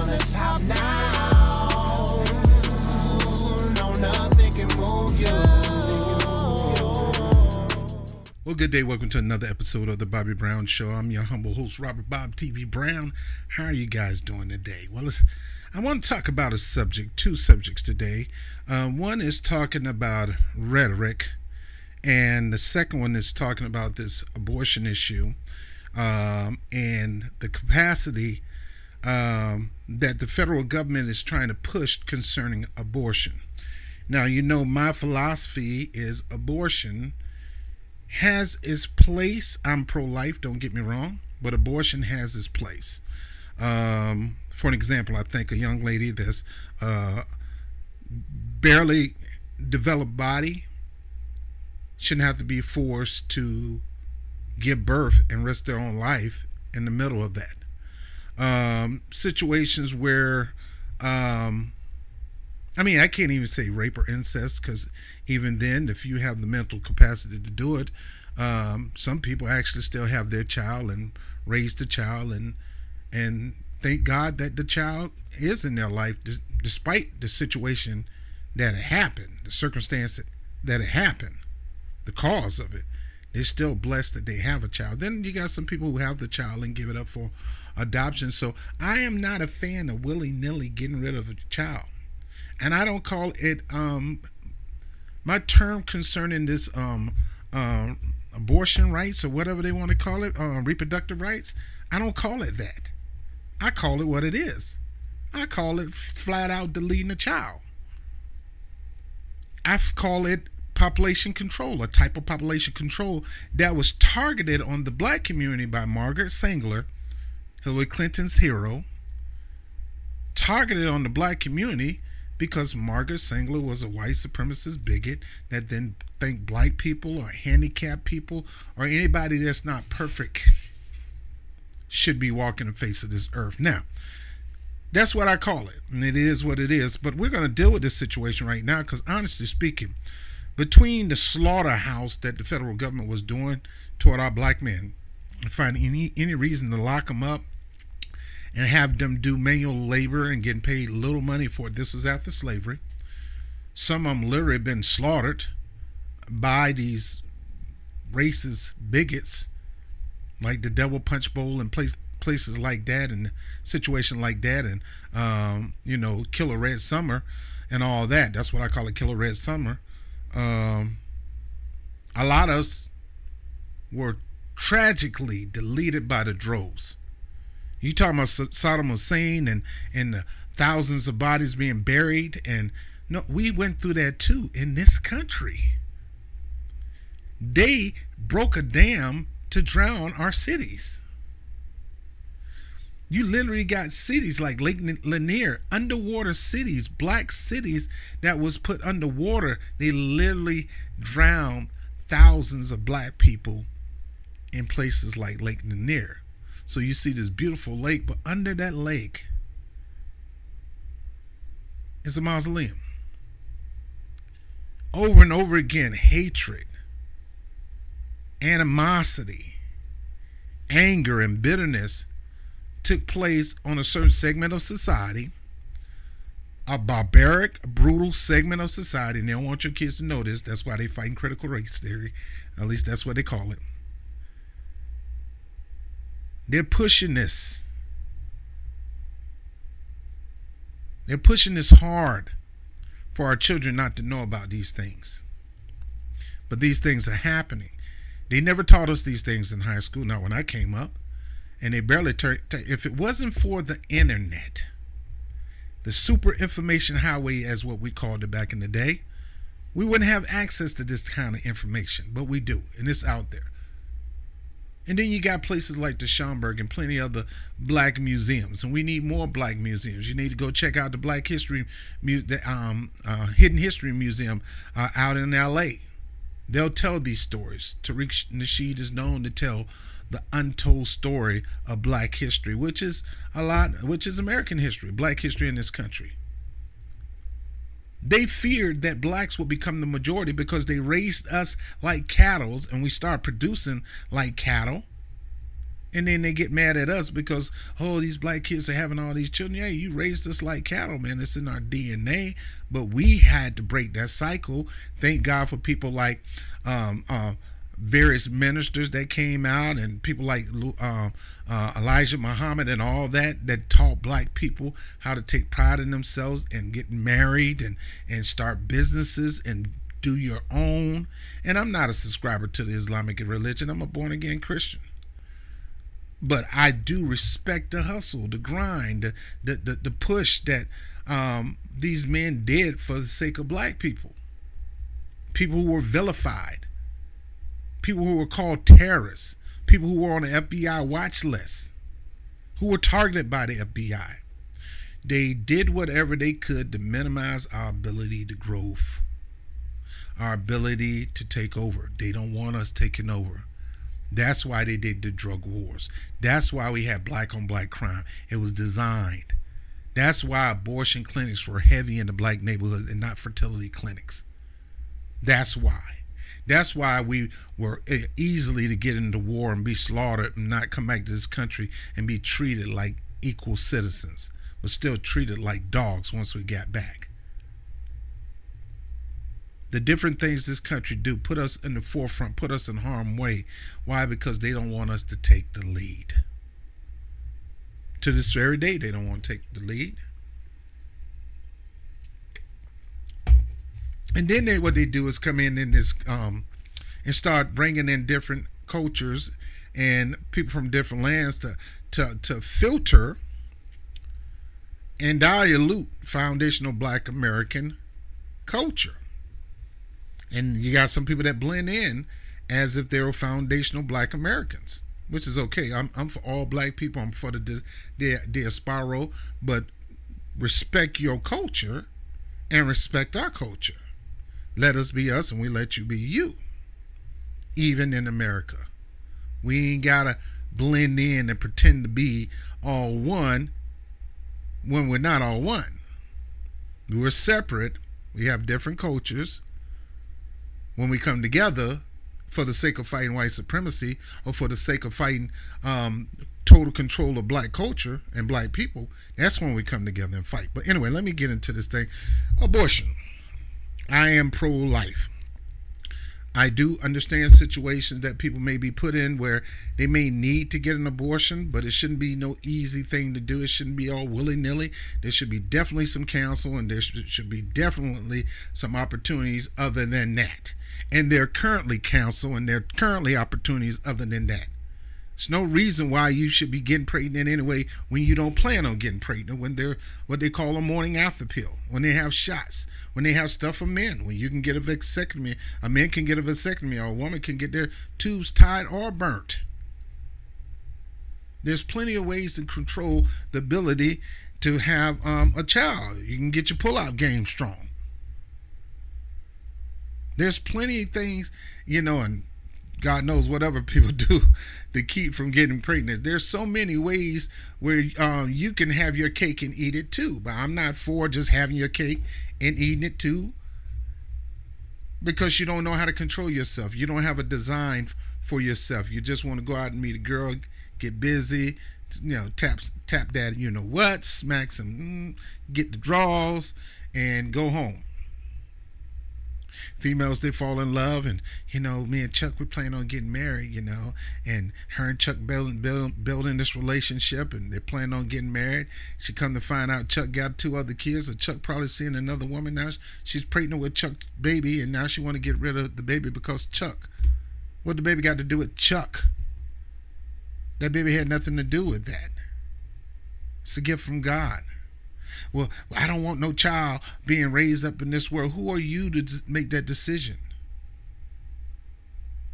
on the top now. No, nothing can move you. Well, good day. Welcome to another episode of the Bobby Brown Show. I'm your humble host, Robert Bob TV Brown. How are you guys doing today? Well, I want to talk about two subjects today. One is talking about rhetoric, and the second one is talking about this abortion issue and the capacity that the federal government is trying to push concerning abortion. Now, you know, my philosophy is abortion has its place. I'm pro-life, don't get me wrong, but abortion has its place. For an example, I think a young lady that's barely developed body shouldn't have to be forced to give birth and risk their own life in the middle of that. Situations where I can't even say rape or incest, because even then, if you have the mental capacity to do it, some people actually still have their child and raise the child and thank God that the child is in their life despite the situation that it happened, the circumstance that it happened, the cause of it. They're still blessed that they have a child. Then you got some people who have the child and give it up for adoption. So I am not a fan of willy-nilly getting rid of a child. And I don't call it, my term concerning this abortion rights, or whatever they want to call it, reproductive rights, I don't call it that. I call it what it is. I call it flat out deleting a child. I call it population control, a type of population control that was targeted on the black community by Margaret Sanger, Hillary Clinton's hero, targeted on the black community because Margaret Sanger was a white supremacist bigot that then think black people or handicapped people or anybody that's not perfect should be walking the face of this earth. Now, that's what I call it, and it is what it is. But we're going to deal with this situation right now because, honestly speaking, between the slaughterhouse that the federal government was doing toward our black men, find any reason to lock them up and have them do manual labor and getting paid little money for it. This was after slavery. Some of them literally been slaughtered by these racist bigots like the Devil Punch Bowl and places like that, and situation like that, and Killer Red Summer and all that. That's what I call it, Killer Red Summer. A lot of us were tragically deleted by the droves. You talking about Saddam Hussein and the thousands of bodies being buried, and no, we went through that too in this country. They broke a dam to drown our cities. You literally got cities like Lake Lanier, underwater cities, black cities that was put underwater. They literally drowned thousands of black people in places like Lake Lanier. So you see this beautiful lake, but under that lake is a mausoleum. Over and over again, hatred, animosity, anger, and bitterness took place on a certain segment of society, a barbaric, brutal segment of society, and they don't want your kids to know this. That's why they fighting critical race theory. At least that's what they call it. They're pushing this. They're pushing this hard for our children not to know about these things. But these things are happening. They never taught us these things in high school, not when I came up. And they barely if it wasn't for the internet, the super information highway, as what we called it back in the day, we wouldn't have access to this kind of information, but we do, and it's out there. And then you got places like the Schomburg and plenty of other black museums, and we need more black museums. You need to go check out the Black History, Hidden History Museum out in L.A. They'll tell these stories. Tariq Nasheed is known to tell the untold story of black history, which is American history, black history in this country. They feared that blacks would become the majority because they raised us like cattle, and we start producing like cattle. And then they get mad at us because, oh, these black kids are having all these children. Yeah, you raised us like cattle, man. It's in our DNA. But we had to break that cycle. Thank God for people like various ministers that came out, and people like Elijah Muhammad and all that taught black people how to take pride in themselves and get married and start businesses and do your own. And I'm not a subscriber to the Islamic religion. I'm a born again Christian. But I do respect the hustle, the grind, the push that these men did for the sake of black people. People who were vilified. People who were called terrorists. People who were on the FBI watch list. Who were targeted by the FBI. They did whatever they could to minimize our ability to grow. Our ability to take over. They don't want us taking over. That's why they did the drug wars. That's why we had black on black crime. It was designed. That's why abortion clinics were heavy in the black neighborhoods and not fertility clinics. That's why. That's why we were easily to get into war and be slaughtered and not come back to this country and be treated like equal citizens, but still treated like dogs once we got back. The different things this country do put us in the forefront, put us in harm's way. Why? Because they don't want us to take the lead. To this very day, they don't want to take the lead. And then what they do is come in this and start bringing in different cultures and people from different lands to filter and dilute foundational black American culture. And you got some people that blend in as if they were foundational black Americans, which is okay. I'm for all black people. I'm for the diaspora, but respect your culture and respect our culture. Let us be us and we let you be you. Even in America. We ain't got to blend in and pretend to be all one when we're not all one. We're separate. We have different cultures. When we come together for the sake of fighting white supremacy or for the sake of fighting total control of black culture and black people, that's when we come together and fight. But anyway, let me get into this thing. Abortion. I am pro-life. I do understand situations that people may be put in where they may need to get an abortion, but it shouldn't be no easy thing to do. It shouldn't be all willy-nilly. There should be definitely some counsel, and there should be definitely some opportunities other than that. And there are currently counsel, and there are currently opportunities other than that. There's no reason why you should be getting pregnant anyway when you don't plan on getting pregnant, when they're what they call a morning after pill, when they have shots, when they have stuff for men, when you can get a vasectomy, a man can get a vasectomy, or a woman can get their tubes tied or burnt. There's plenty of ways to control the ability to have a child. You can get your pull-out game strong. There's plenty of things, and God knows whatever people do to keep from getting pregnant. There's so many ways where you can have your cake and eat it too. But I'm not for just having your cake and eating it too, because you don't know how to control yourself. You don't have a design for yourself. You just want to go out and meet a girl, get busy, tap that what, smack some, get the draws, and go home. Females, they fall in love, and me and Chuck, we plan on getting married, and her and Chuck building this relationship, and they're planning on getting married. She come to find out Chuck got 2 other kids, or Chuck probably seeing another woman now. She's pregnant with Chuck's baby, and now she want to get rid of the baby because Chuck. What the baby got to do with Chuck? That baby had nothing to do with that. It's a gift from God. Well, I don't want no child being raised up in this world. Who are you to make that decision?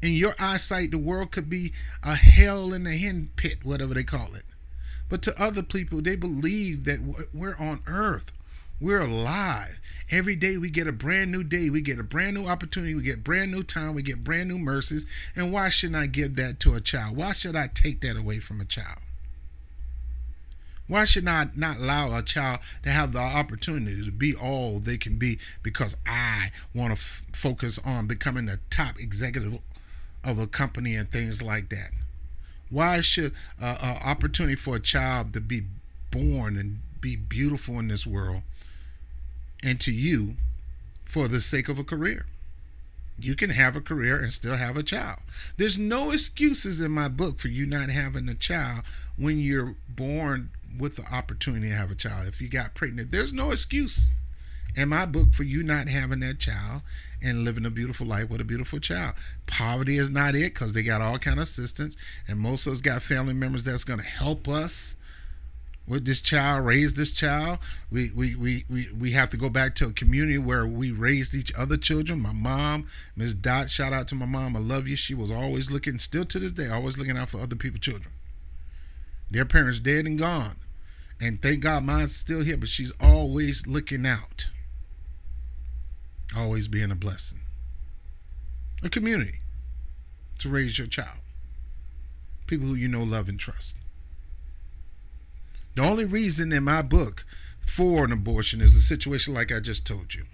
In your eyesight, the world could be a hell in the hen pit, whatever they call it. But to other people, they believe that we're on earth. We're alive. Every day we get a brand new day. We get a brand new opportunity. We get brand new time. We get brand new mercies. And why shouldn't I give that to a child? Why should I take that away from a child? Why should I not allow a child to have the opportunity to be all they can be because I want to focus on becoming the top executive of a company and things like that? Why should opportunity for a child to be born and be beautiful in this world and to you for the sake of a career? You can have a career and still have a child. There's no excuses in my book for you not having a child when you're born with the opportunity to have a child. If you got pregnant, there's no excuse in my book for you not having that child and living a beautiful life with a beautiful child. Poverty is not it, because they got all kind of assistance, and most of us got family members that's going to help us with this child, raise this child. We have to go back to a community where we raised each other children. My mom, Miss Dot, shout out to my mom, I love you. She was always looking, still to this day, always looking out for other people's children. Their parents dead and gone, and thank God mine's still here, but she's always looking out, always being a blessing. A community to raise your child, people who you know, love, and trust. The only reason in my book for an abortion is a situation like I just told you.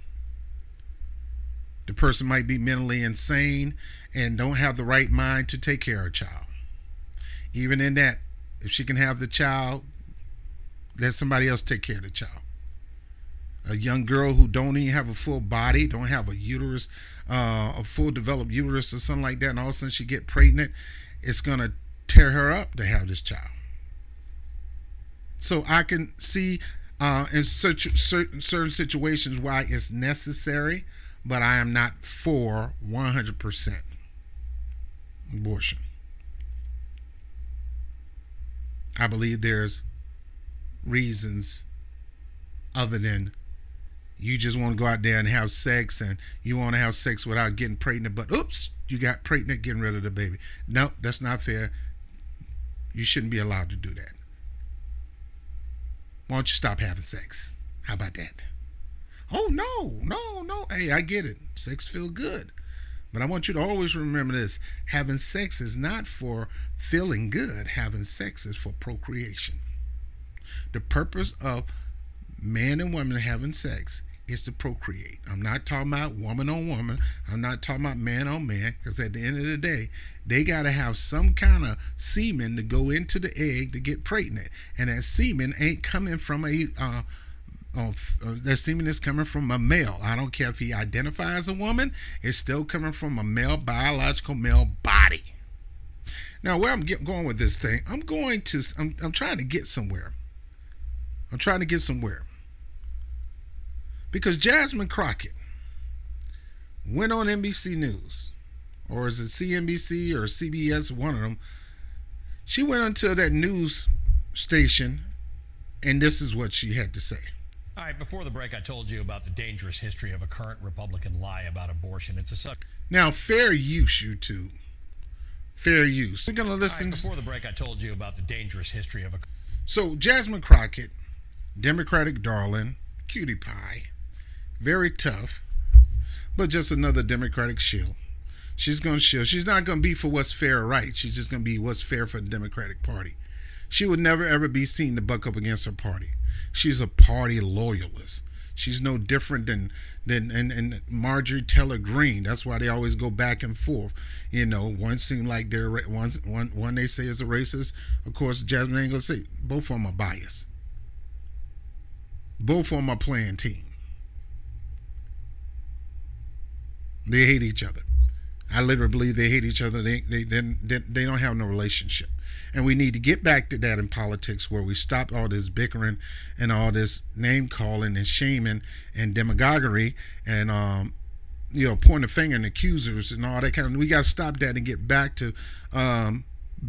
The person might be mentally insane and don't have the right mind to take care of a child. Even in that, if she can have the child, let somebody else take care of the child. A young girl who don't even have a full body, don't have a uterus, a full developed uterus or something like that, and all of a sudden she get pregnant, it's going to tear her up to have this child. So I can see in certain situations why it's necessary, but I am not for 100% abortion. I believe there's reasons other than you just want to go out there and have sex, and you want to have sex without getting pregnant, but oops, you got pregnant getting rid of the baby. No, that's not fair. You shouldn't be allowed to do that. Why don't you stop having sex? How about that? Oh, no. Hey, I get it. Sex feel good. But I want you to always remember this. Having sex is not for feeling good. Having sex is for procreation. The purpose of man and woman having sex is to procreate. I'm not talking about woman on woman. I'm not talking about man on man, because at the end of the day, they got to have some kind of semen to go into the egg to get pregnant. And that semen ain't coming from that semen is coming from a male. I don't care if he identifies as a woman. It's still coming from a male, biological male body. Now, where I'm going with this thing, I'm trying to get somewhere. Because Jasmine Crocket went on NBC News, or is it CNBC or CBS, one of them. She went onto that news station, and this is what she had to say. All right, before the break, I told you about the dangerous history of a current Republican lie about abortion. It's a subject. Now, fair use, YouTube. Fair use. We're going to listen. All right, before the break, I told you about the dangerous history of a... So, Jasmine Crocket, Democratic darling, cutie pie, very tough, but just another Democratic shill. She's going to shill. She's not going to be for what's fair or right. She's just going to be what's fair for the Democratic Party. She would never, ever be seen to buck up against her party. She's a party loyalist. She's no different than Marjorie Taylor Greene. That's why they always go back and forth. You know, one seem like they're one they say is a racist. Of course, Jasmine ain't gonna say. Both of them are biased. Both of them are playing team. They hate each other. I literally believe they hate each other. They don't have no relationship. And we need to get back to that in politics, where we stop all this bickering and all this name calling and shaming and demagoguery and pointing the finger and accusers and all that kind of. We got to stop that and get back to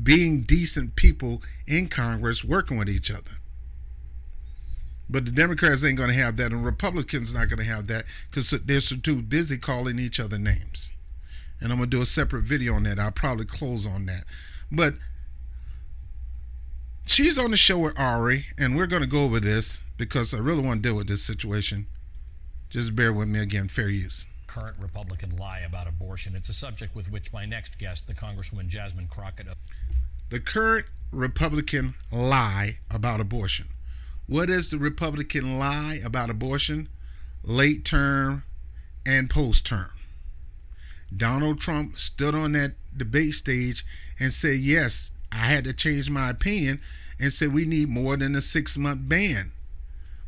being decent people in Congress working with each other. But the Democrats ain't going to have that, and Republicans not going to have that, because they're so too busy calling each other names. And I'm going to do a separate video on that. I'll probably close on that. But she's on the show with Ari, and we're going to go over this because I really want to deal with this situation. Just bear with me again, fair use. Current Republican lie about abortion. It's a subject with which my next guest, the Congresswoman Jasmine Crocket. The current Republican lie about abortion. What is the Republican lie about abortion? Late term and post term. Donald Trump stood on that debate stage and said, yes, I had to change my opinion and say we need more than a 6-month ban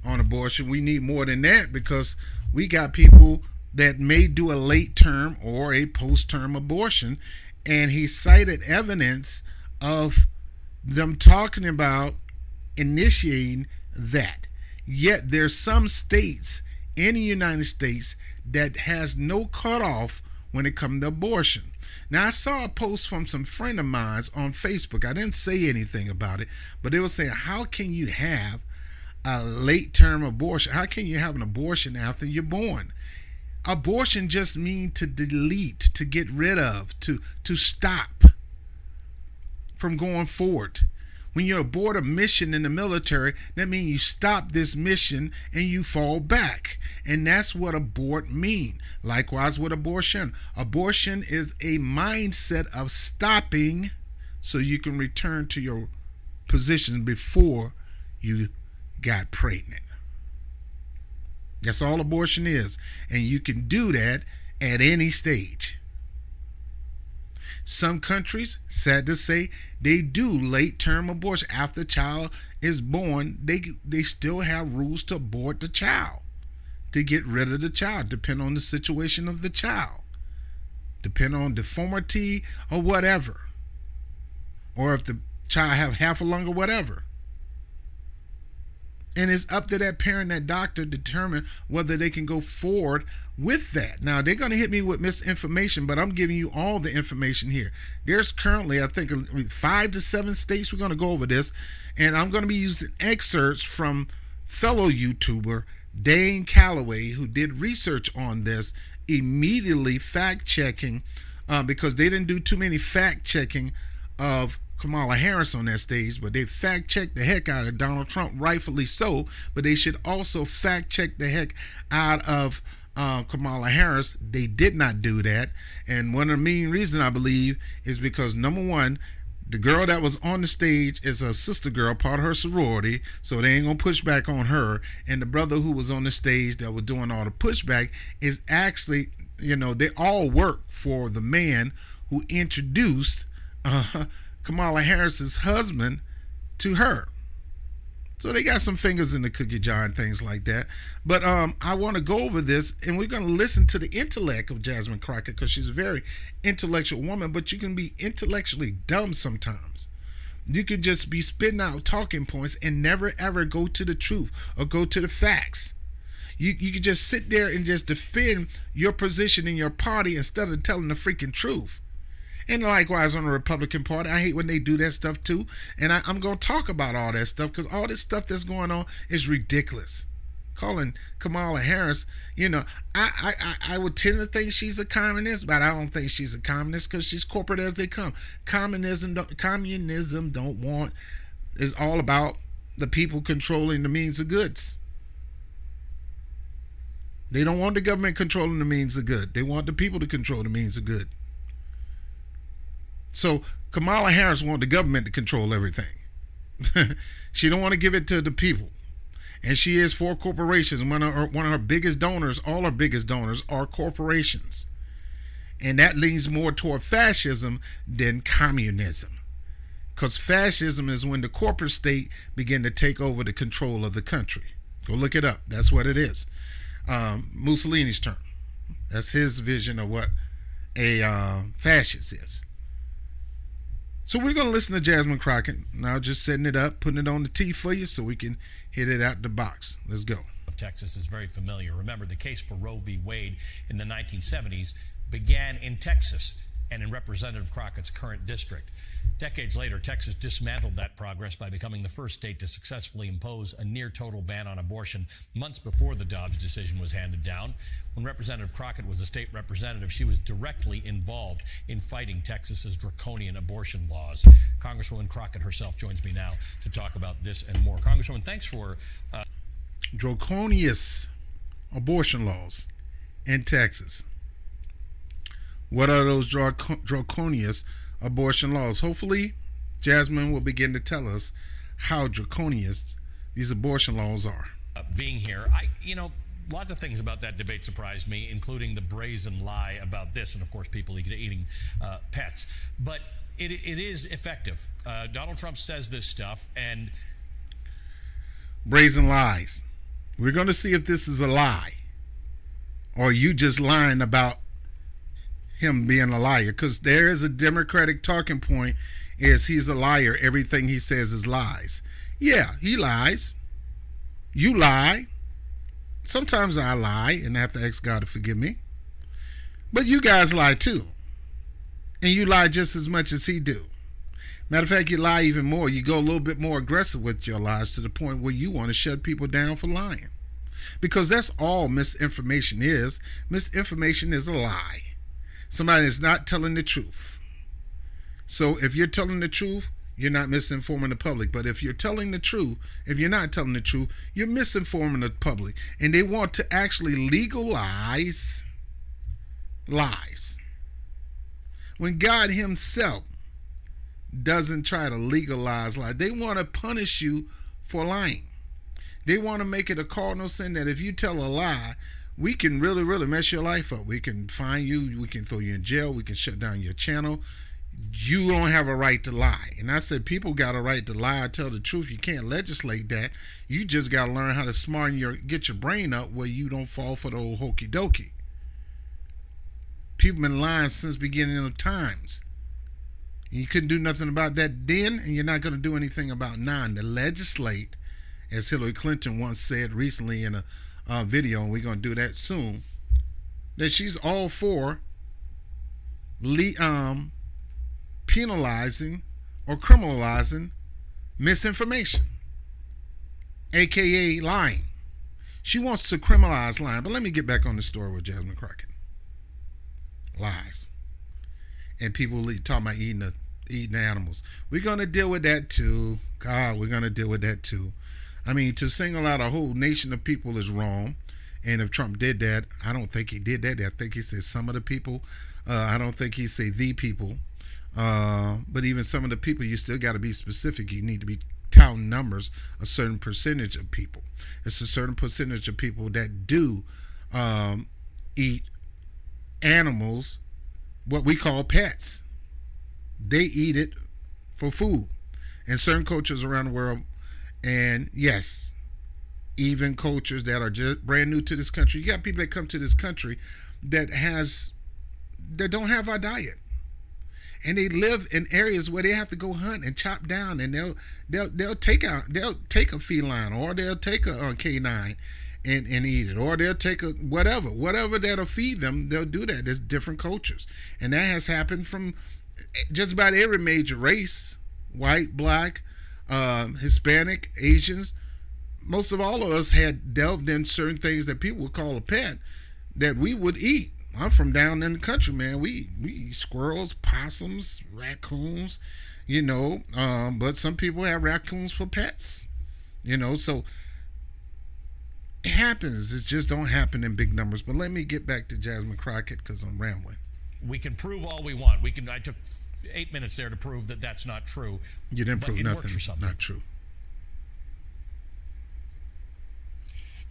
on abortion. We need more than that, because we got people that may do a late term or a post term abortion. And he cited evidence of them talking about initiating that. Yet there's some states in the United States that has no cutoff when it comes to abortion. Now, I saw a post from some friend of mine on Facebook. I didn't say anything about it, but they were saying, how can you have a late term abortion? How can you have an abortion after you're born? Abortion just means to delete, to get rid of, to stop from going forward. When you abort a mission in the military, that means you stop this mission and you fall back. And that's what abort mean. Likewise with abortion. Abortion is a mindset of stopping so you can return to your position before you got pregnant. That's all abortion is. And you can do that at any stage. Some countries, sad to say, they do late term abortion. After a child is born, they still have rules to abort the child, to get rid of the child, depending on the situation of the child, depending on deformity or whatever, or if the child have half a lung or whatever. And it's up to that parent, that doctor, determine whether they can go forward with that. Now, they're going to hit me with misinformation, but I'm giving you all the information here. There's currently, I think, 5 to 7 states. We're going to go over this. And I'm going to be using excerpts from fellow YouTuber Dane Calloway, who did research on this, immediately fact-checking, because they didn't do too many fact-checking of Kamala Harris on that stage, but they fact-checked the heck out of Donald Trump, rightfully so, but they should also fact-check the heck out of Kamala Harris. They did not do that, and one of the main reasons, I believe, is because, number one, the girl that was on the stage is a sister girl, part of her sorority, so they ain't gonna push back on her, and the brother who was on the stage that was doing all the pushback is actually, they all work for the man who introduced Kamala Harris's husband to her. So they got some fingers in the cookie jar and things like that. But I want to go over this, and we're going to listen to the intellect of Jasmine Crocket, because she's a very intellectual woman, but you can be intellectually dumb sometimes. You could just be spitting out talking points and never ever go to the truth or go to the facts. You could just sit there and just defend your position in your party instead of telling the freaking truth. And likewise on the Republican Party, I hate when they do that stuff too. And I'm going to talk about all that stuff, because all this stuff that's going on is ridiculous. Calling Kamala Harris, I would tend to think she's a communist, but I don't think she's a communist, because she's corporate as they come. Communism don't want, is all about the people controlling the means of goods. They don't want the government controlling the means of good. They want the people to control the means of good. So Kamala Harris wants the government to control everything. She don't want to give it to the people. And she is for corporations. One of her biggest donors, all her biggest donors, are corporations. And that leans more toward fascism than communism. Because fascism is when the corporate state begin to take over the control of the country. Go look it up. That's what it is. Mussolini's term. That's his vision of what a fascist is. So we're going to listen to Jasmine Crocket. Now just setting it up, putting it on the tee for you so we can hit it out the box. Let's go. Of Texas is very familiar. Remember, the case for Roe v. Wade in the 1970s began in Texas and in Representative Crockett's current district. Decades later, Texas dismantled that progress by becoming the first state to successfully impose a near-total ban on abortion months before the Dobbs decision was handed down. When Representative Crocket was a state representative, she was directly involved in fighting Texas's draconian abortion laws. Congresswoman Crocket herself joins me now to talk about this and more. Congresswoman, thanks for... Draconian abortion laws in Texas. What are those draconian abortion laws? Hopefully, Jasmine will begin to tell us how draconian these abortion laws are. Being here, lots of things about that debate surprised me, including the brazen lie about this, and of course, people eating pets. But it is effective. Donald Trump says this stuff, and brazen lies. We're going to see if this is a lie or you just lying about him being a liar, because there is a Democratic talking point is he's a liar. Everything he says is lies. Yeah, he lies. You lie. Sometimes I lie and I have to ask God to forgive me. But you guys lie too. And you lie just as much as he do. Matter of fact, you lie even more. You go a little bit more aggressive with your lies to the point where you want to shut people down for lying. Because that's all misinformation is. Misinformation is a lie. Somebody is not telling the truth. So if you're telling the truth, you're not misinforming the public. But if you're telling the truth, if you're not telling the truth, you're misinforming the public. And they want to actually legalize lies. When God himself doesn't try to legalize lies, they want to punish you for lying. They want to make it a cardinal sin that if you tell a lie, we can really, really mess your life up. We can fine you. We can throw you in jail. We can shut down your channel. You don't have a right to lie. And I said, people got a right to lie, tell the truth. You can't legislate that. You just got to learn how to get your brain up where you don't fall for the old hokey dokey. People been lying since beginning of times. You couldn't do nothing about that then, and you're not going to do anything about now. To legislate, as Hillary Clinton once said recently in a video, and we're going to do that soon, that she's all for penalizing or criminalizing misinformation, aka lying. She wants to criminalize lying. But let me get back on the story with Jasmine Crocket. Lies. And people talking about eating animals. We're going to deal with that too. God, we're going to deal with that too. I mean, to single out a whole nation of people is wrong. And if Trump did that, I don't think he did that. I think he said some of the people. I don't think he said the people. But even some of the people, you still got to be specific. You need to be counting numbers, a certain percentage of people. It's a certain percentage of people that do eat animals, what we call pets. They eat it for food in certain cultures around the world. And yes, even cultures that are just brand new to this country. You got people that come to this country that don't have our diet. And they live in areas where they have to go hunt and chop down, and they'll take a feline, or they'll take a canine and eat it, or they'll take a whatever that'll feed them. They'll do that. There's different cultures, and that has happened from just about every major race: white, black, Hispanic, Asians. Most of all of us had delved in certain things that people would call a pet that we would eat. I'm from down in the country, man. We eat squirrels, possums, raccoons, but some people have raccoons for pets, so it happens. It just don't happen in big numbers. But let me get back to Jasmine Crocket because I'm rambling. We can prove all we want. I took 8 minutes there to prove that that's not true. You didn't prove nothing. Works for something. Not true.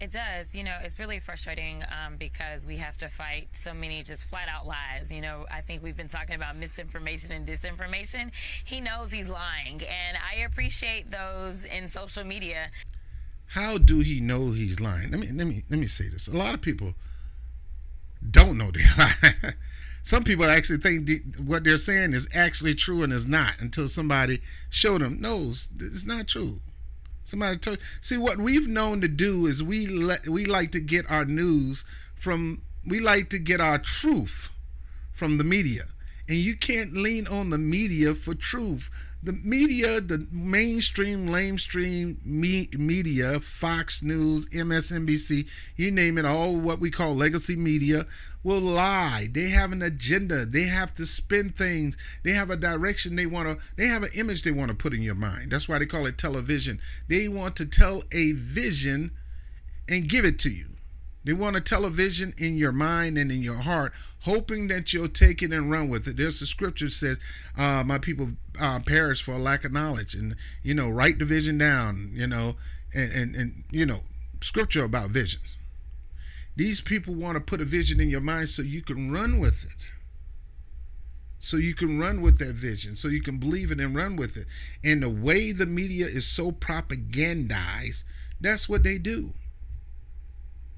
It does. It's really frustrating because we have to fight so many just flat out lies. I think we've been talking about misinformation and disinformation. He knows he's lying, and I appreciate those in social media. How do he know he's lying? Let me say this. A lot of people don't know they're lying. Some people actually think what they're saying is actually true and is not until somebody showed them. No, it's not true. Somebody told. See, what we've known to do is we like to get our news we like to get our truth from the media. And you can't lean on the media for truth. The media, the mainstream, lamestream media, Fox News, MSNBC, you name it, all what we call legacy media, will lie. They have an agenda. They have to spin things. They have a direction they have an image they want to put in your mind. That's why they call it television. They want to tell a vision and give it to you. They want a television in your mind and in your heart, hoping that you'll take it and run with it. There's a scripture that says, my people perish for a lack of knowledge. And, write the vision down, and scripture about visions. These people want to put a vision in your mind so you can run with it. so you can run with that vision, so you can believe it and run with it. And the way the media is so propagandized, that's what they do.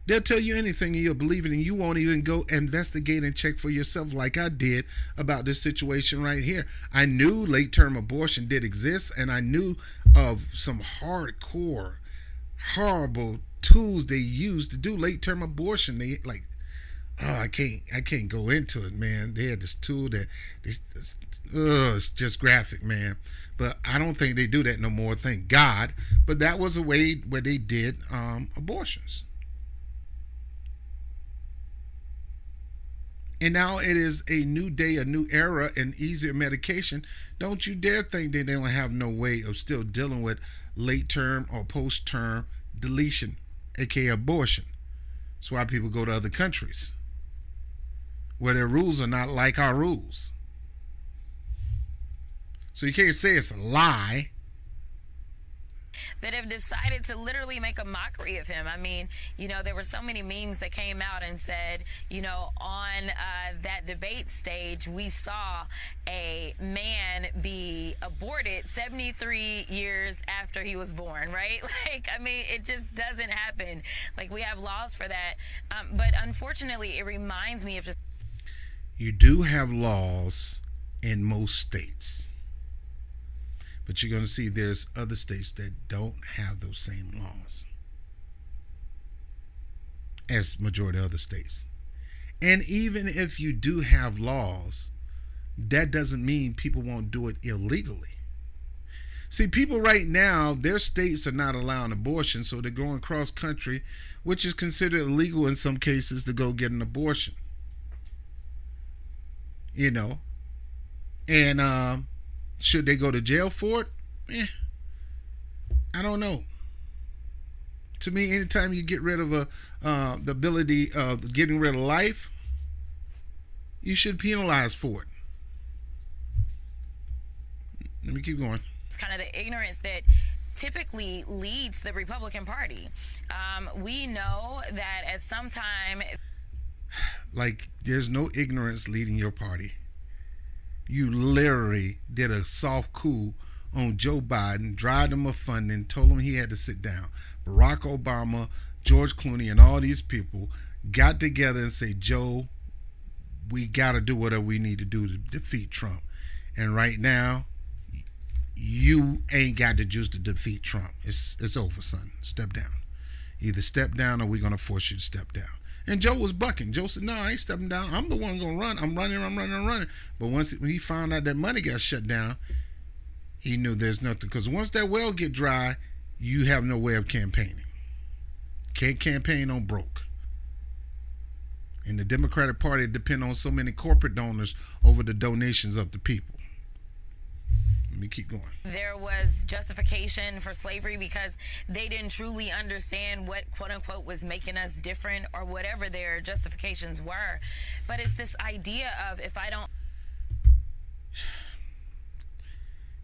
They'll tell you anything and you'll believe it, and you won't even go investigate and check for yourself like I did about this situation right here. I knew late-term abortion did exist, and I knew of some hardcore, horrible tools they use to do late-term abortion. They like, oh, I can't go into it, man. They had this tool that, it's just graphic, man. But I don't think they do that no more, thank God. But that was a way where they did abortions. And now it is a new day, a new era, and easier medication. Don't you dare think that they don't have no way of still dealing with late term or post term deletion, aka abortion. That's why people go to other countries where their rules are not like our rules. So you can't say it's a lie. That have decided to literally make a mockery of him. I mean, there were so many memes that came out and said, on that debate stage, we saw a man be aborted 73 years after he was born, right? Like, I mean, it just doesn't happen. Like, we have laws for that. But unfortunately, it reminds me of just... You do have laws in most states. But you're going to see there's other states that don't have those same laws as majority of other states. And even if you do have laws, that doesn't mean people won't do it illegally. See, people right now, their states are not allowing abortion, so they're going cross country, which is considered illegal in some cases, to go get an abortion. And should they go to jail for it? I don't know. To me, anytime you get rid of the ability of getting rid of life, you should penalize for it. Let me keep going. It's kind of the ignorance that typically leads the Republican Party. We know that at some time... Like, there's no ignorance leading your party. You literally did a soft coup on Joe Biden, dried him of funding, told him he had to sit down. Barack Obama, George Clooney, and all these people got together and say, Joe, we got to do whatever we need to do to defeat Trump. And right now, you ain't got the juice to defeat Trump. It's over, son. Step down. Either step down or we're going to force you to step down. And Joe was bucking. Joe said, no, I ain't stepping down. I'm the one going to run. I'm running. But once he found out that money got shut down, he knew there's nothing. Because once that well get dry, you have no way of campaigning. Can't campaign on broke. And the Democratic Party depend on so many corporate donors over the donations of the people. Let me keep going. There was justification for slavery because they didn't truly understand what, quote unquote, was making us different, or whatever their justifications were. But it's this idea of, if I don't...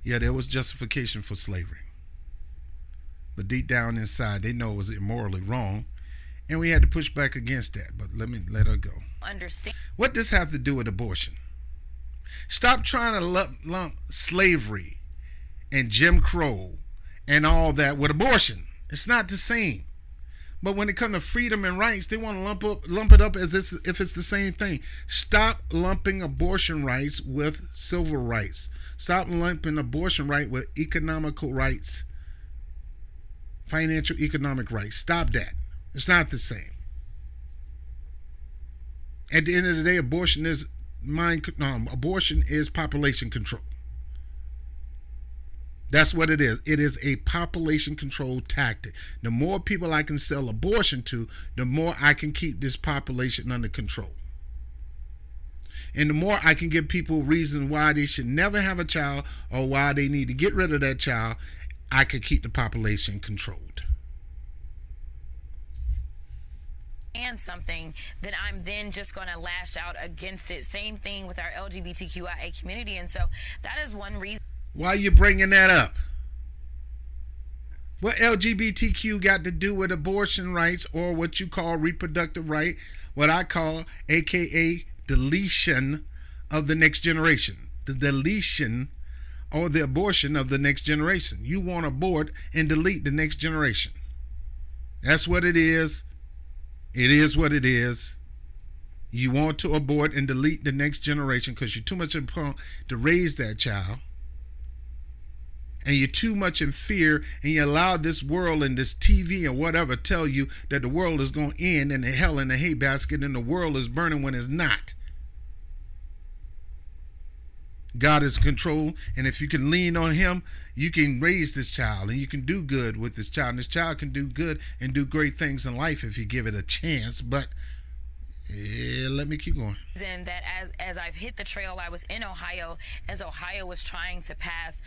Yeah, there was justification for slavery. But deep down inside, they know it was immorally wrong. And we had to push back against that. But let her go. Understand. What does have to do with abortion? Stop trying to lump slavery and Jim Crow and all that with abortion. It's not the same. But when it comes to freedom and rights, they want to lump it up as if it's the same thing. Stop lumping abortion rights with civil rights. Stop lumping abortion right with economical rights, financial economic rights. Stop that. It's not the same. At the end of the day, abortion is population control. That's what it is. It is a population control tactic. The more people I can sell abortion to, the more I can keep this population under control. And the more I can give people reasons why they should never have a child or why they need to get rid of that child, I can keep the population controlled. And something that I'm then just going to lash out against it. Same thing with our LGBTQIA community. And so that is one reason. Why are you bringing that up? What LGBTQ got to do with abortion rights, or what you call reproductive right, what I call, aka deletion of the next generation, the deletion or the abortion of the next generation. You want to abort and delete the next generation. That's what it is. It is what it is. You want to abort and delete the next generation because you're too much of a punk to raise that child. And you're too much in fear, and you allow this world and this TV and whatever tell you that the world is going to end in the hell in the hay basket and the world is burning when it's not. God is in control, and if you can lean on him, you can raise this child and you can do good with this child. And this child can do good and do great things in life if you give it a chance. But let me keep going. And that as I've hit the trail, I was in Ohio as Ohio was trying to pass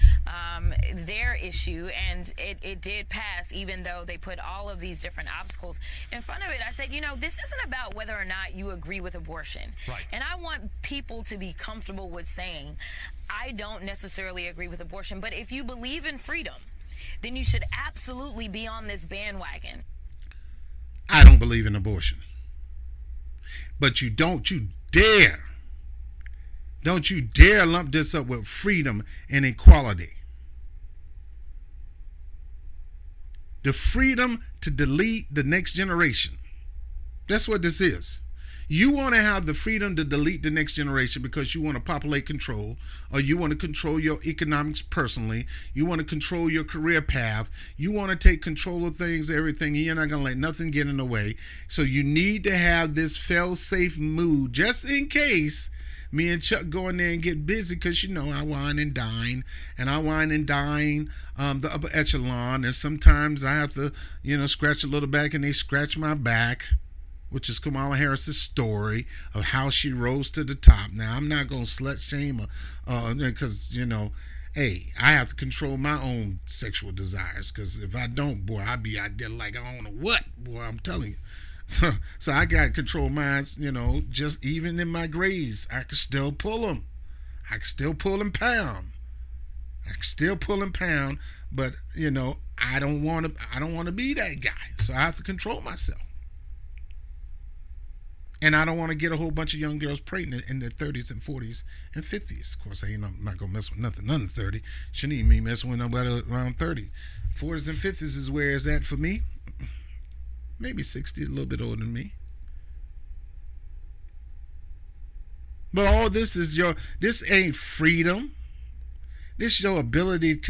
their issue, and it did pass, even though they put all of these different obstacles in front of it. I said, this isn't about whether or not you agree with abortion. Right. And I want people to be comfortable with saying, I don't necessarily agree with abortion, but if you believe in freedom, then you should absolutely be on this bandwagon. I don't believe in abortion. But don't you dare lump this up with freedom and equality. The freedom to delete the next generation. That's what this is. You want to have the freedom to delete the next generation because you want to populate control, or you want to control your economics personally. You want to control your career path. You want to take control of things, everything. You're not going to let nothing get in the way. So you need to have this fail-safe mood just in case me and Chuck go in there and get busy, because I wine and dine, and I wine and dine the upper echelon, and sometimes I have to scratch a little back and they scratch my back, which is Kamala Harris's story of how she rose to the top. Now, I'm not going to slut shame her because, hey, I have to control my own sexual desires, because if I don't, boy, I'll be out there like I don't know what, boy, I'm telling you. So I got to control mine, just even in my grades, I can still pull them. I can still pull and pound. But, I don't want to be that guy. So I have to control myself. And I don't want to get a whole bunch of young girls pregnant in their 30s and 40s and 50s. Of course, I'm not going to mess with nothing under 30. Shouldn't even be messing with nobody around 30. 40s and 50s is where it's at for me. Maybe 60, a little bit older than me. But all this is this ain't freedom. This is your ability to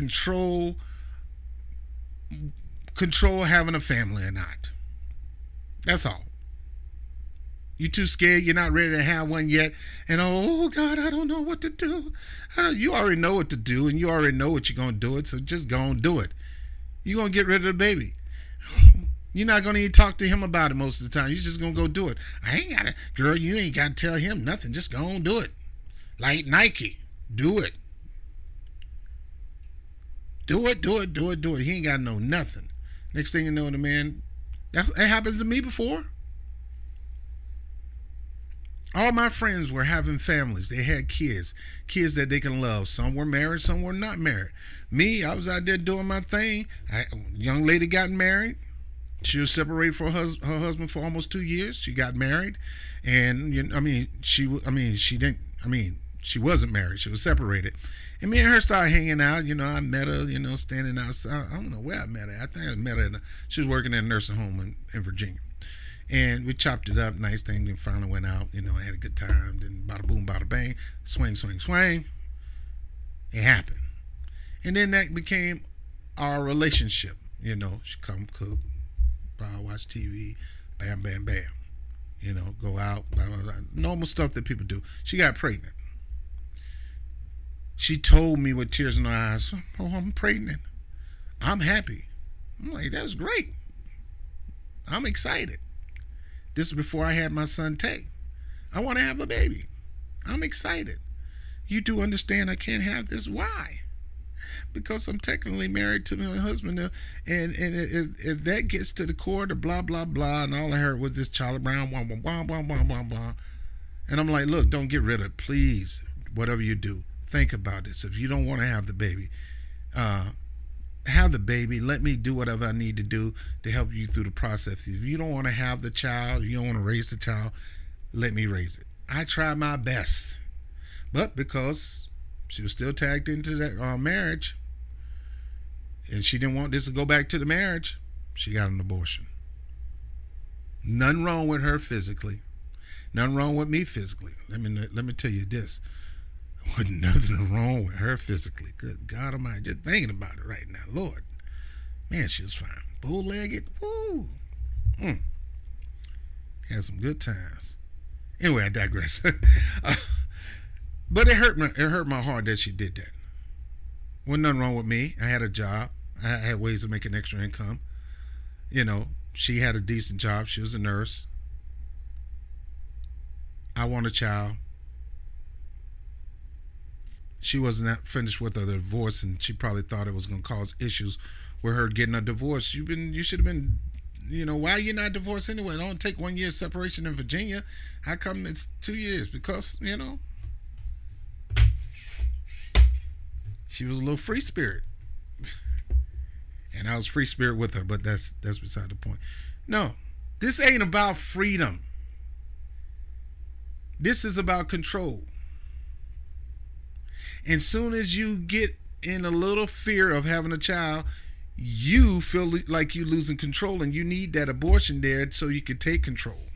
control having a family or not. That's all. You're too scared. You're not ready to have one yet. And oh, God, I don't know what to do. You already know what to do, and you already know what you're going to do it, so just go and do it. You're going to get rid of the baby. You're not going to even talk to him about it most of the time. You're just going to go do it. Girl, you ain't got to tell him nothing. Just go and do it. Like Nike. Do it. Do it. He ain't got to know nothing. Next thing you know, the man, that happens to me before. All my friends were having families. They had kids that they can love. Some were married, some were not married. Me, I was out there doing my thing. Young lady got married. She was separated from her husband for almost 2 years. She got married, and she wasn't married. She was separated. And me and her started hanging out. I met her, standing outside. I don't know where I met her. I think I met her. She was working in a nursing home in Virginia. And we chopped it up, nice thing, and finally went out, I had a good time, then bada boom, bada bang, swing. It happened. And then that became our relationship, she come cook, watch TV, bam, bam, bam, go out, blah, blah, blah. Normal stuff that people do. She got pregnant. She told me with tears in her eyes, oh, I'm pregnant. I'm happy. I'm like, that's great. I'm excited. This is before I had my son Tay. I want to have a baby. I'm excited. You do understand I can't have this. Why? Because I'm technically married to my husband. And if that gets to the core, the blah, blah, blah, and all I heard was this Charlie Brown, blah, blah, blah, blah, blah, blah, blah. And I'm like, look, don't get rid of it. Please, whatever you do, think about this. If you don't want to have the baby, have the baby. Let me do whatever I need to do to help you through the process. If you don't want to have the child, you don't want to raise the child, let me raise it. I try my best. But because she was still tagged into that marriage, and she didn't want this to go back to the marriage, she got an abortion. Nothing wrong with her physically. Nothing wrong with me physically. Let me tell you this. Wasn't nothing wrong with her physically. Good God Almighty, just thinking about it right now. Lord, man, she was fine. Bow-legged, woo. Had some good times. Anyway, I digress. But it hurt my heart that she did that. Wasn't nothing wrong with me. I had a job. I had ways of making extra income. She had a decent job. She was a nurse. I want a child. She wasn't finished with her divorce, and she probably thought it was going to cause issues with her getting a divorce. You should have been, why are you not divorced anyway? Don't take 1 year separation in Virginia. How come it's 2 years? Because, she was a little free spirit. And I was free spirit with her, but that's beside the point. No, this ain't about freedom. This is about control. And soon as you get in a little fear of having a child, you feel like you're losing control, and you need that abortion there so you can take control.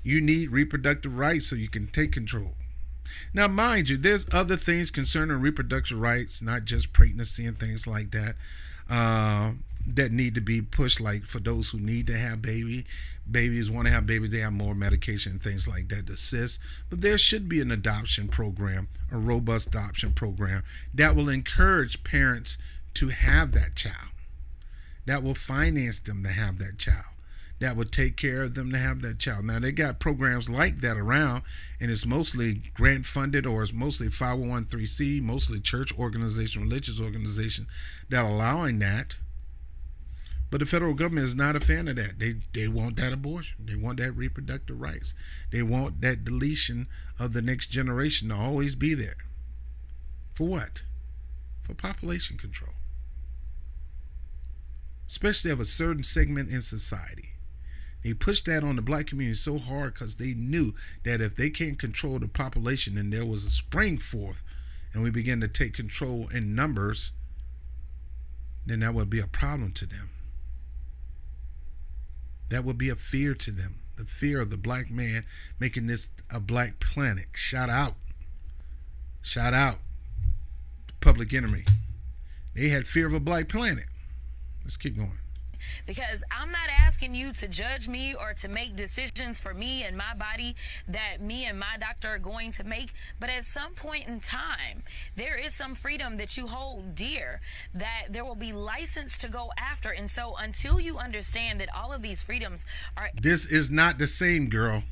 You need reproductive rights so you can take control. Now, mind you, there's other things concerning reproductive rights, not just pregnancy and things like that, that need to be pushed, like for those who need to have babies want to have babies, they have more medication and things like that to assist. But there should be an adoption program, a robust adoption program that will encourage parents to have that child, that will finance them to have that child, that would take care of them to have that child. Now, they got programs like that around, and it's mostly grant funded, or it's mostly 501c, mostly church organization, religious organization that are allowing that. But the federal government is not a fan of that. They want that abortion. They want that reproductive rights. They want that deletion of the next generation to always be there. For what? For population control. Especially of a certain segment in society. They pushed that on the black community so hard because they knew that if they can't control the population and there was a spring forth and we began to take control in numbers, then that would be a problem to them. That would be a fear to them. The fear of the black man making this a black planet. Shout out. Shout out. Public Enemy. They had fear of a black planet. Let's keep going. Because I'm not asking you to judge me or to make decisions for me and my body that me and my doctor are going to make. But at some point in time, there is some freedom that you hold dear that there will be license to go after. And so until you understand that all of these freedoms are... This is not the same, girl.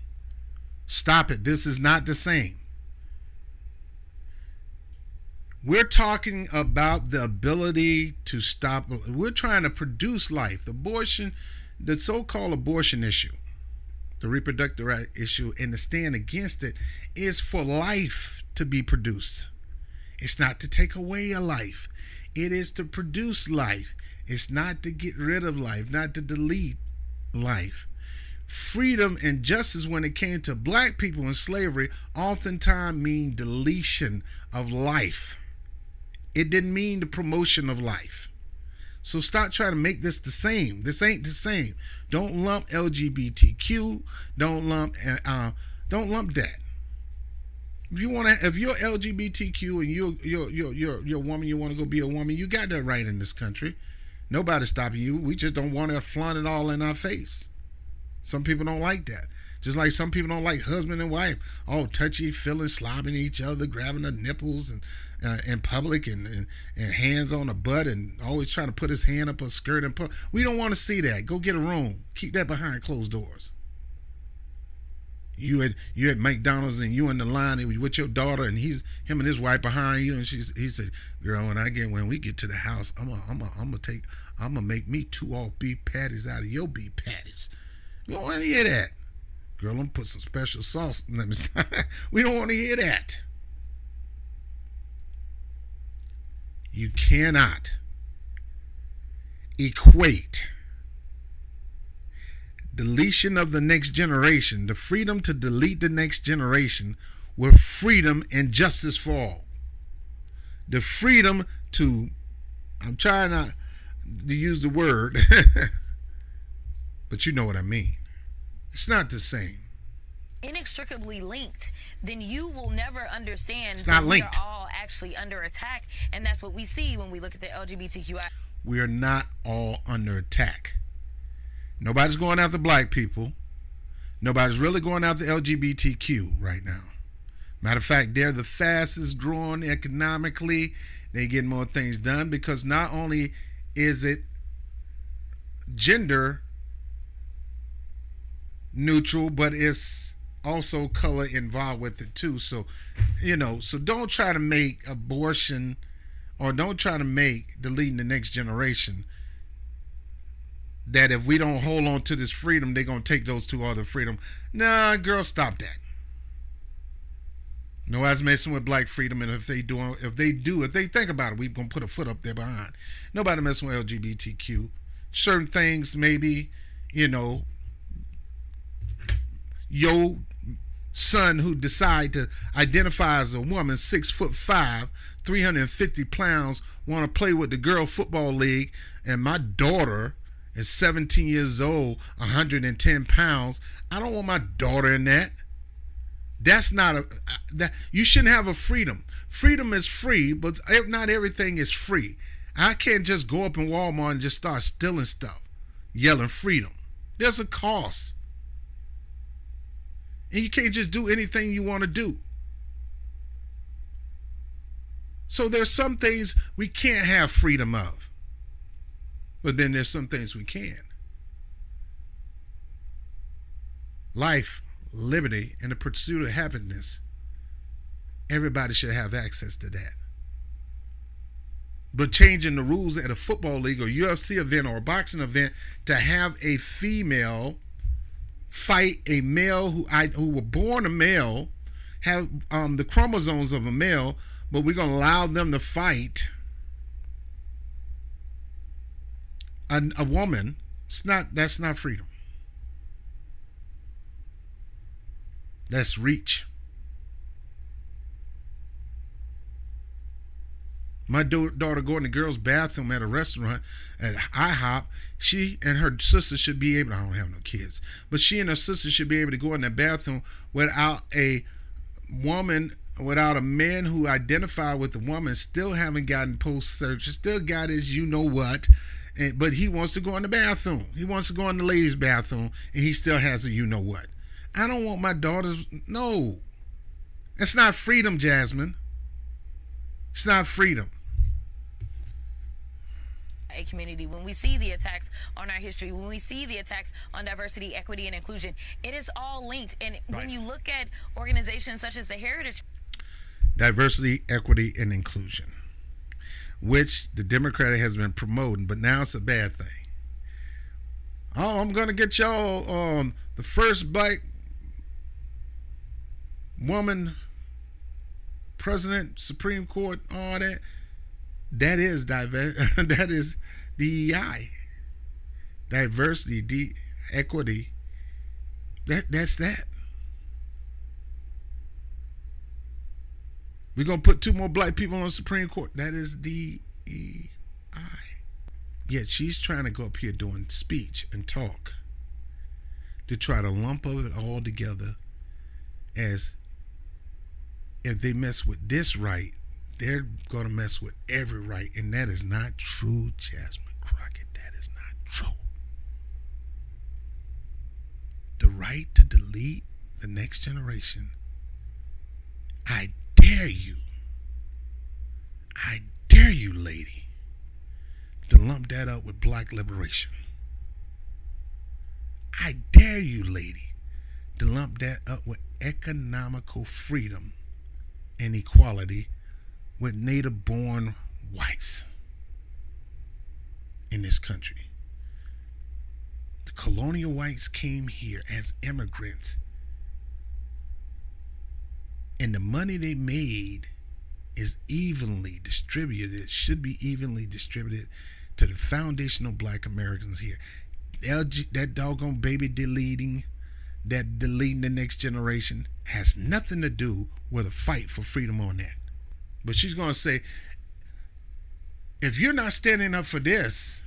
Stop it. This is not the same. We're talking about the ability to stop. We're trying to produce life. Abortion, the so-called abortion issue, the reproductive right issue, and the stand against it is for life to be produced. It's not to take away a life. It is to produce life. It's not to get rid of life, not to delete life. Freedom and justice, when it came to black people in slavery, oftentimes mean deletion of life. It didn't mean the promotion of life. So stop trying to make this the same. This ain't the same. Don't lump LGBTQ. Don't lump that. If you're LGBTQ and you're a woman, you want to go be a woman, you got that right in this country. Nobody's stopping you. We just don't want to flaunt it all in our face. Some people don't like that. Just like some people don't like husband and wife, all touchy, feeling, slobbing each other, grabbing the nipples and in public and hands on the butt and always trying to put his hand up her skirt and public. We don't want to see that. Go get a room. Keep that behind closed doors. You at McDonald's and you in the line with your daughter and him and his wife behind you, and he said, "Girl, when we get to the house, I'm gonna make me 2 all beef patties out of your beef patties." We don't want to hear that. Girl, I'm gonna put some special sauce. We don't want to hear that. You cannot equate deletion of the next generation, the freedom to delete the next generation, with freedom and justice for all. The freedom to, I'm trying not to use the word, but you know what I mean. It's not the same. Inextricably linked, then you will never understand It's not that linked. we are all actually under attack, and that's what we see when we look at the LGBTQI. We are not all under attack. Nobody's going after black people. Nobody's really going after LGBTQ right now. Matter of fact, they're the fastest growing economically. They get more things done because not only is it gender neutral, but it's also color involved with it too. So, so don't try to make abortion, or don't try to make deleting the next generation that if we don't hold on to this freedom, they're going to take those two other freedom. Nah, girl, stop that. Nobody's messing with black freedom, and if they think about it, we're going to put a foot up there behind. Nobody messing with LGBTQ. Certain things, maybe, your son who decide to identify as a woman, 6'5", 350 pounds, want to play with the girl football league, and my daughter is 17 years old, 110 pounds. I don't want my daughter in that. That's not that you shouldn't have a freedom. Freedom is free, but not everything is free. I can't just go up in Walmart and just start stealing stuff, yelling freedom. There's a cost. And you can't just do anything you want to do. So there's some things we can't have freedom of. But then there's some things we can. Life, liberty, and the pursuit of happiness. Everybody should have access to that. But changing the rules at a football league or UFC event or a boxing event to have a female fight a male who were born a male, have the chromosomes of a male, but we're going to allow them to fight a woman. That's not freedom. That's reach. My daughter going to the girls' bathroom at a restaurant at IHOP. She and her sister should be able, I don't have no kids, but she and her sister should be able to go in the bathroom without a man who identified with the woman, still haven't gotten post-search, still got his you-know-what, but he wants to go in the bathroom. He wants to go in the ladies' bathroom, and he still has a you-know-what. I don't want my daughters, no. It's not freedom, Jasmine. It's not freedom. A community, when we see the attacks on our history, when we see the attacks on diversity, equity, and inclusion, it is all linked. And when you look at organizations such as the Heritage Diversity, equity, and inclusion, which the Democrat has been promoting, but now it's a bad thing. Oh, I'm going to get y'all the first black woman president, Supreme Court, all that. That is that is DEI. Diversity, equity. That's that. We're going to put 2 more black people on the Supreme Court. That is DEI. Yet she's trying to go up here doing speech and talk to try to lump of it all together as if they mess with this right, they're going to mess with every right. And that is not true, Jasmine Crocket. That is not true. The right to delete the next generation, I dare you, lady, to lump that up with black liberation. I dare you, lady, to lump that up with economical freedom and equality with native-born whites in this country. The colonial whites came here as immigrants, and the money they made is evenly distributed, should be evenly distributed to the foundational black Americans here. That doggone baby deleting, that deleting the next generation has nothing to do with a fight for freedom on that. But she's going to say, if you're not standing up for this,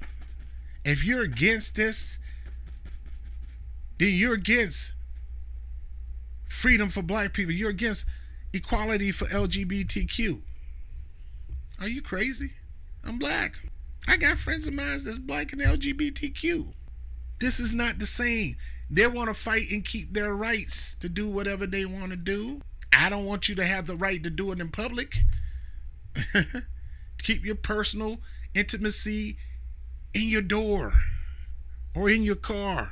if you're against this, then you're against freedom for black people. You're against equality for LGBTQ. Are you crazy? I'm black. I got friends of mine that's black and LGBTQ. This is not the same. They want to fight and keep their rights to do whatever they want to do. I don't want you to have the right to do it in public. Keep your personal intimacy in your door or in your car.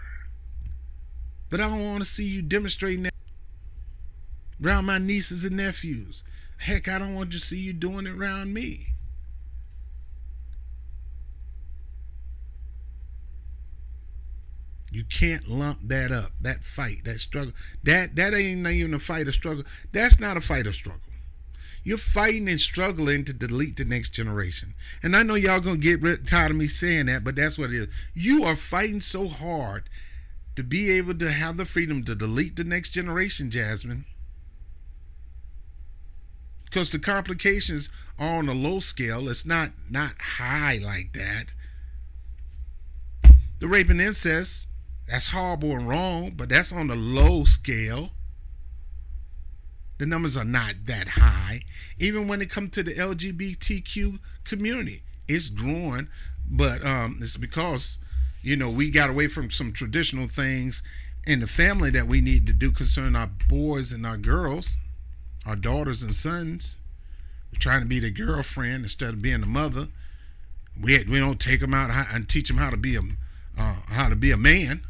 But I don't want to see you demonstrating that around my nieces and nephews. Heck, I don't want to see you doing it around me. You can't lump that up, that fight, that struggle. That ain't even a fight or struggle. That's not a fight or struggle. You're fighting and struggling to delete the next generation. And I know y'all gonna get tired of me saying that, but that's what it is. You are fighting so hard to be able to have the freedom to delete the next generation, Jasmine. Because the complications are on a low scale. It's not high like that. The rape and incest, that's horrible and wrong, but that's on the low scale. The numbers are not that high. Even when it comes to the LGBTQ community, it's growing, but it's because, we got away from some traditional things in the family that we need to do concerning our boys and our girls, our daughters and sons. We're trying to be the girlfriend instead of being the mother. We don't take them out and teach them how to be a man,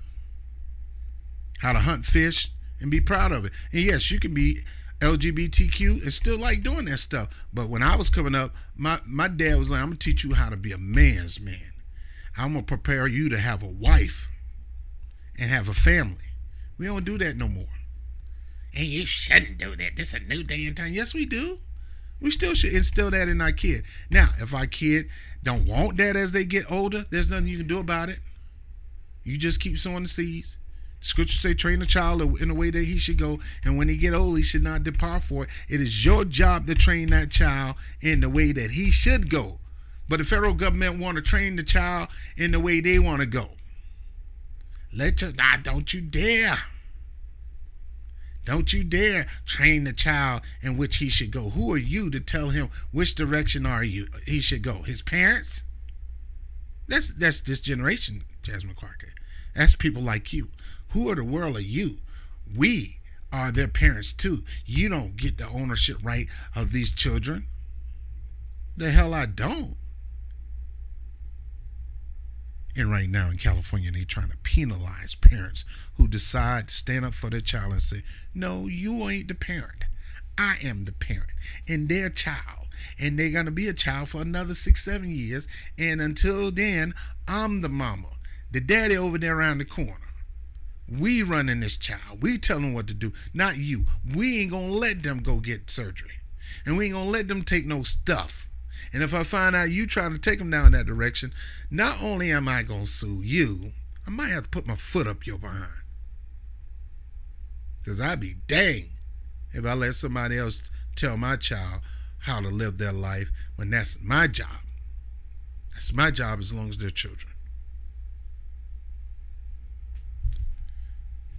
how to hunt fish and be proud of it. And yes, you can be LGBTQ and still like doing that stuff. But when I was coming up, my dad was like, I'm going to teach you how to be a man's man. I'm going to prepare you to have a wife and have a family. We don't do that no more. And you shouldn't do that. This is a new day and time. Yes, we do. We still should instill that in our kid. Now, if our kid don't want that as they get older, there's nothing you can do about it. You just keep sowing the seeds. Scripture say, train a child in the way that he should go, and when he get old, he should not depart for it. It is your job to train that child in the way that he should go. But the federal government want to train the child in the way they want to go. Don't you dare. Don't you dare train the child in which he should go. Who are you to tell him which direction he should go? His parents? That's this generation, Jasmine Crocket. That's people like you. Who are the world are you? We are their parents too. You don't get the ownership right of these children. The hell I don't. And right now in California, they're trying to penalize parents who decide to stand up for their child and say, no, you ain't the parent. I am the parent and their child. And they're going to be a child for another 6-7 years. And until then, I'm the mama. The daddy over there around the corner. We running this child. We tell them what to do, not you. We ain't going to let them go get surgery. And we ain't going to let them take no stuff. And if I find out you trying to take them down that direction, not only am I going to sue you, I might have to put my foot up your behind. Because I'd be dang if I let somebody else tell my child how to live their life when that's my job. That's my job as long as they're children.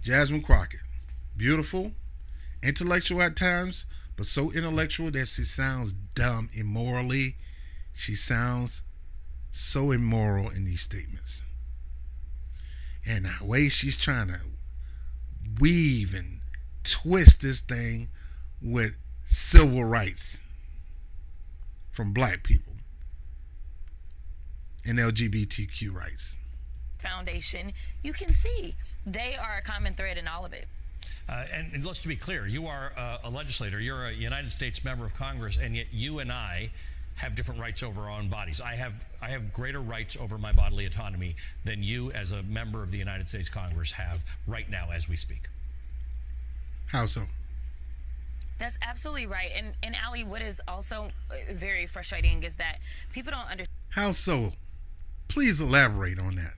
Jasmine Crocket, beautiful, intellectual at times, but so intellectual that she sounds dumb immorally. She sounds so immoral in these statements. And the way she's trying to weave and twist this thing with civil rights from black people and LGBTQ rights. Foundation, you can see they are a common thread in all of it. And let's be clear, you are a legislator, you're a United States member of Congress, and yet you and I have different rights over our own bodies. I have greater rights over my bodily autonomy than you as a member of the United States Congress have right now as we speak. How so? That's absolutely right. And Ali, what is also very frustrating is that people don't understand. How so? Please elaborate on that.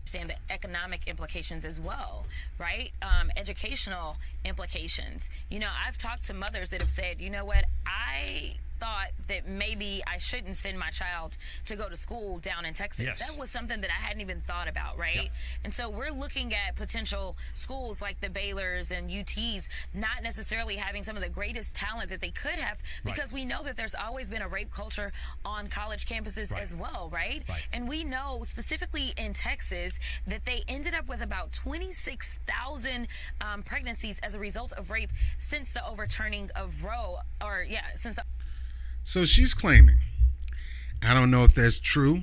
understand the economic implications as well, right? Educational implications. You know, I've talked to mothers that have said, you know what, I thought that maybe I shouldn't send my child to go to school down in Texas. Yes. That was something that I hadn't even thought about, right? Yeah. And so we're looking at potential schools like the Baylors and UTs not necessarily having some of the greatest talent that they could have, because we know that there's always been a rape culture on college campuses as well, right? And we know specifically in Texas that they ended up with about 26,000 pregnancies as a result of rape since the overturning of Roe, since the. So she's claiming, I don't know if that's true.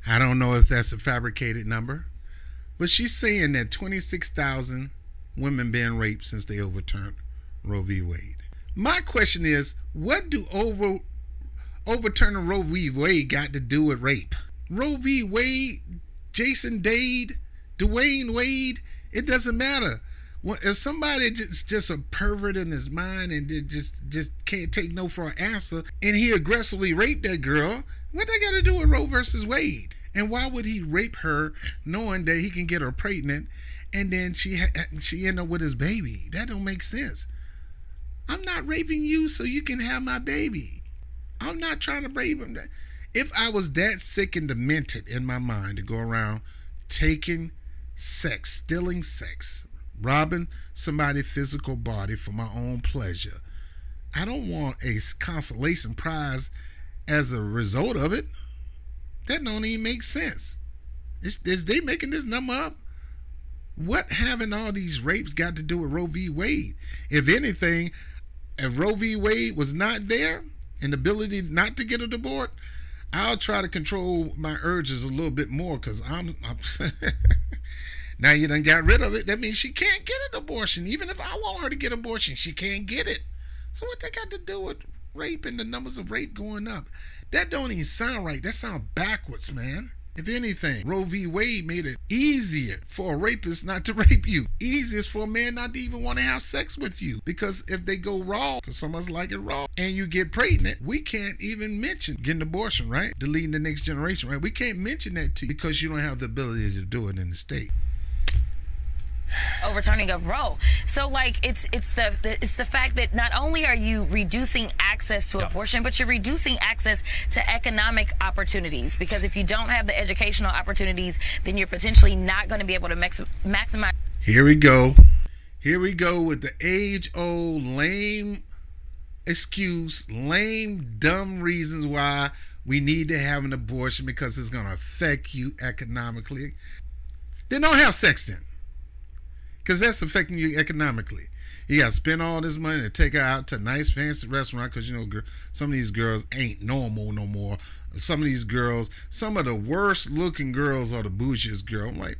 I don't know if that's a fabricated number. But she's saying that 26,000 women been raped since they overturned Roe v. Wade. My question is, what do overturning Roe v. Wade got to do with rape? Roe v. Wade, Jason Dade, Dwayne Wade, it doesn't matter. If somebody just a pervert in his mind and just can't take no for an answer, and he aggressively raped that girl, what they got to do with Roe versus Wade? And why would he rape her knowing that he can get her pregnant and then she end up with his baby? That don't make sense. I'm not raping you so you can have my baby. I'm not trying to rape him. If I was that sick and demented in my mind to go around taking sex, stealing sex, robbing somebody's physical body for my own pleasure, I don't want a consolation prize as a result of it. That don't even make sense. Is they making this number up? What having all these rapes got to do with Roe v. Wade? If anything, if Roe v. Wade was not there and the ability not to get a divorce, I'll try to control my urges a little bit more, because I'm now you done got rid of it. That means she can't get an abortion. Even if I want her to get an abortion, she can't get it. So what that got to do with rape and the numbers of rape going up? That don't even sound right. That sounds backwards, man. If anything, Roe v. Wade made it easier for a rapist not to rape you. Easiest for a man not to even want to have sex with you. Because if they go raw, because some of us like it raw, and you get pregnant, we can't even mention getting an abortion, right? Deleting the next generation, right? We can't mention that to you because you don't have the ability to do it in the state. Overturning of Roe. So like it's the fact that not only are you reducing access to abortion, but you're reducing access to economic opportunities, because if you don't have the educational opportunities, then you're potentially not going to be able to maximize. Here we go with the age-old lame excuse, lame dumb reasons why we need to have an abortion, because it's going to affect you economically. Then don't have sex then, because that's affecting you economically. You got to spend all this money to take her out to a nice fancy restaurant, because, you know, some of these girls ain't normal no more. Some of these girls, some of the worst looking girls are the bougiest girl. I'm like,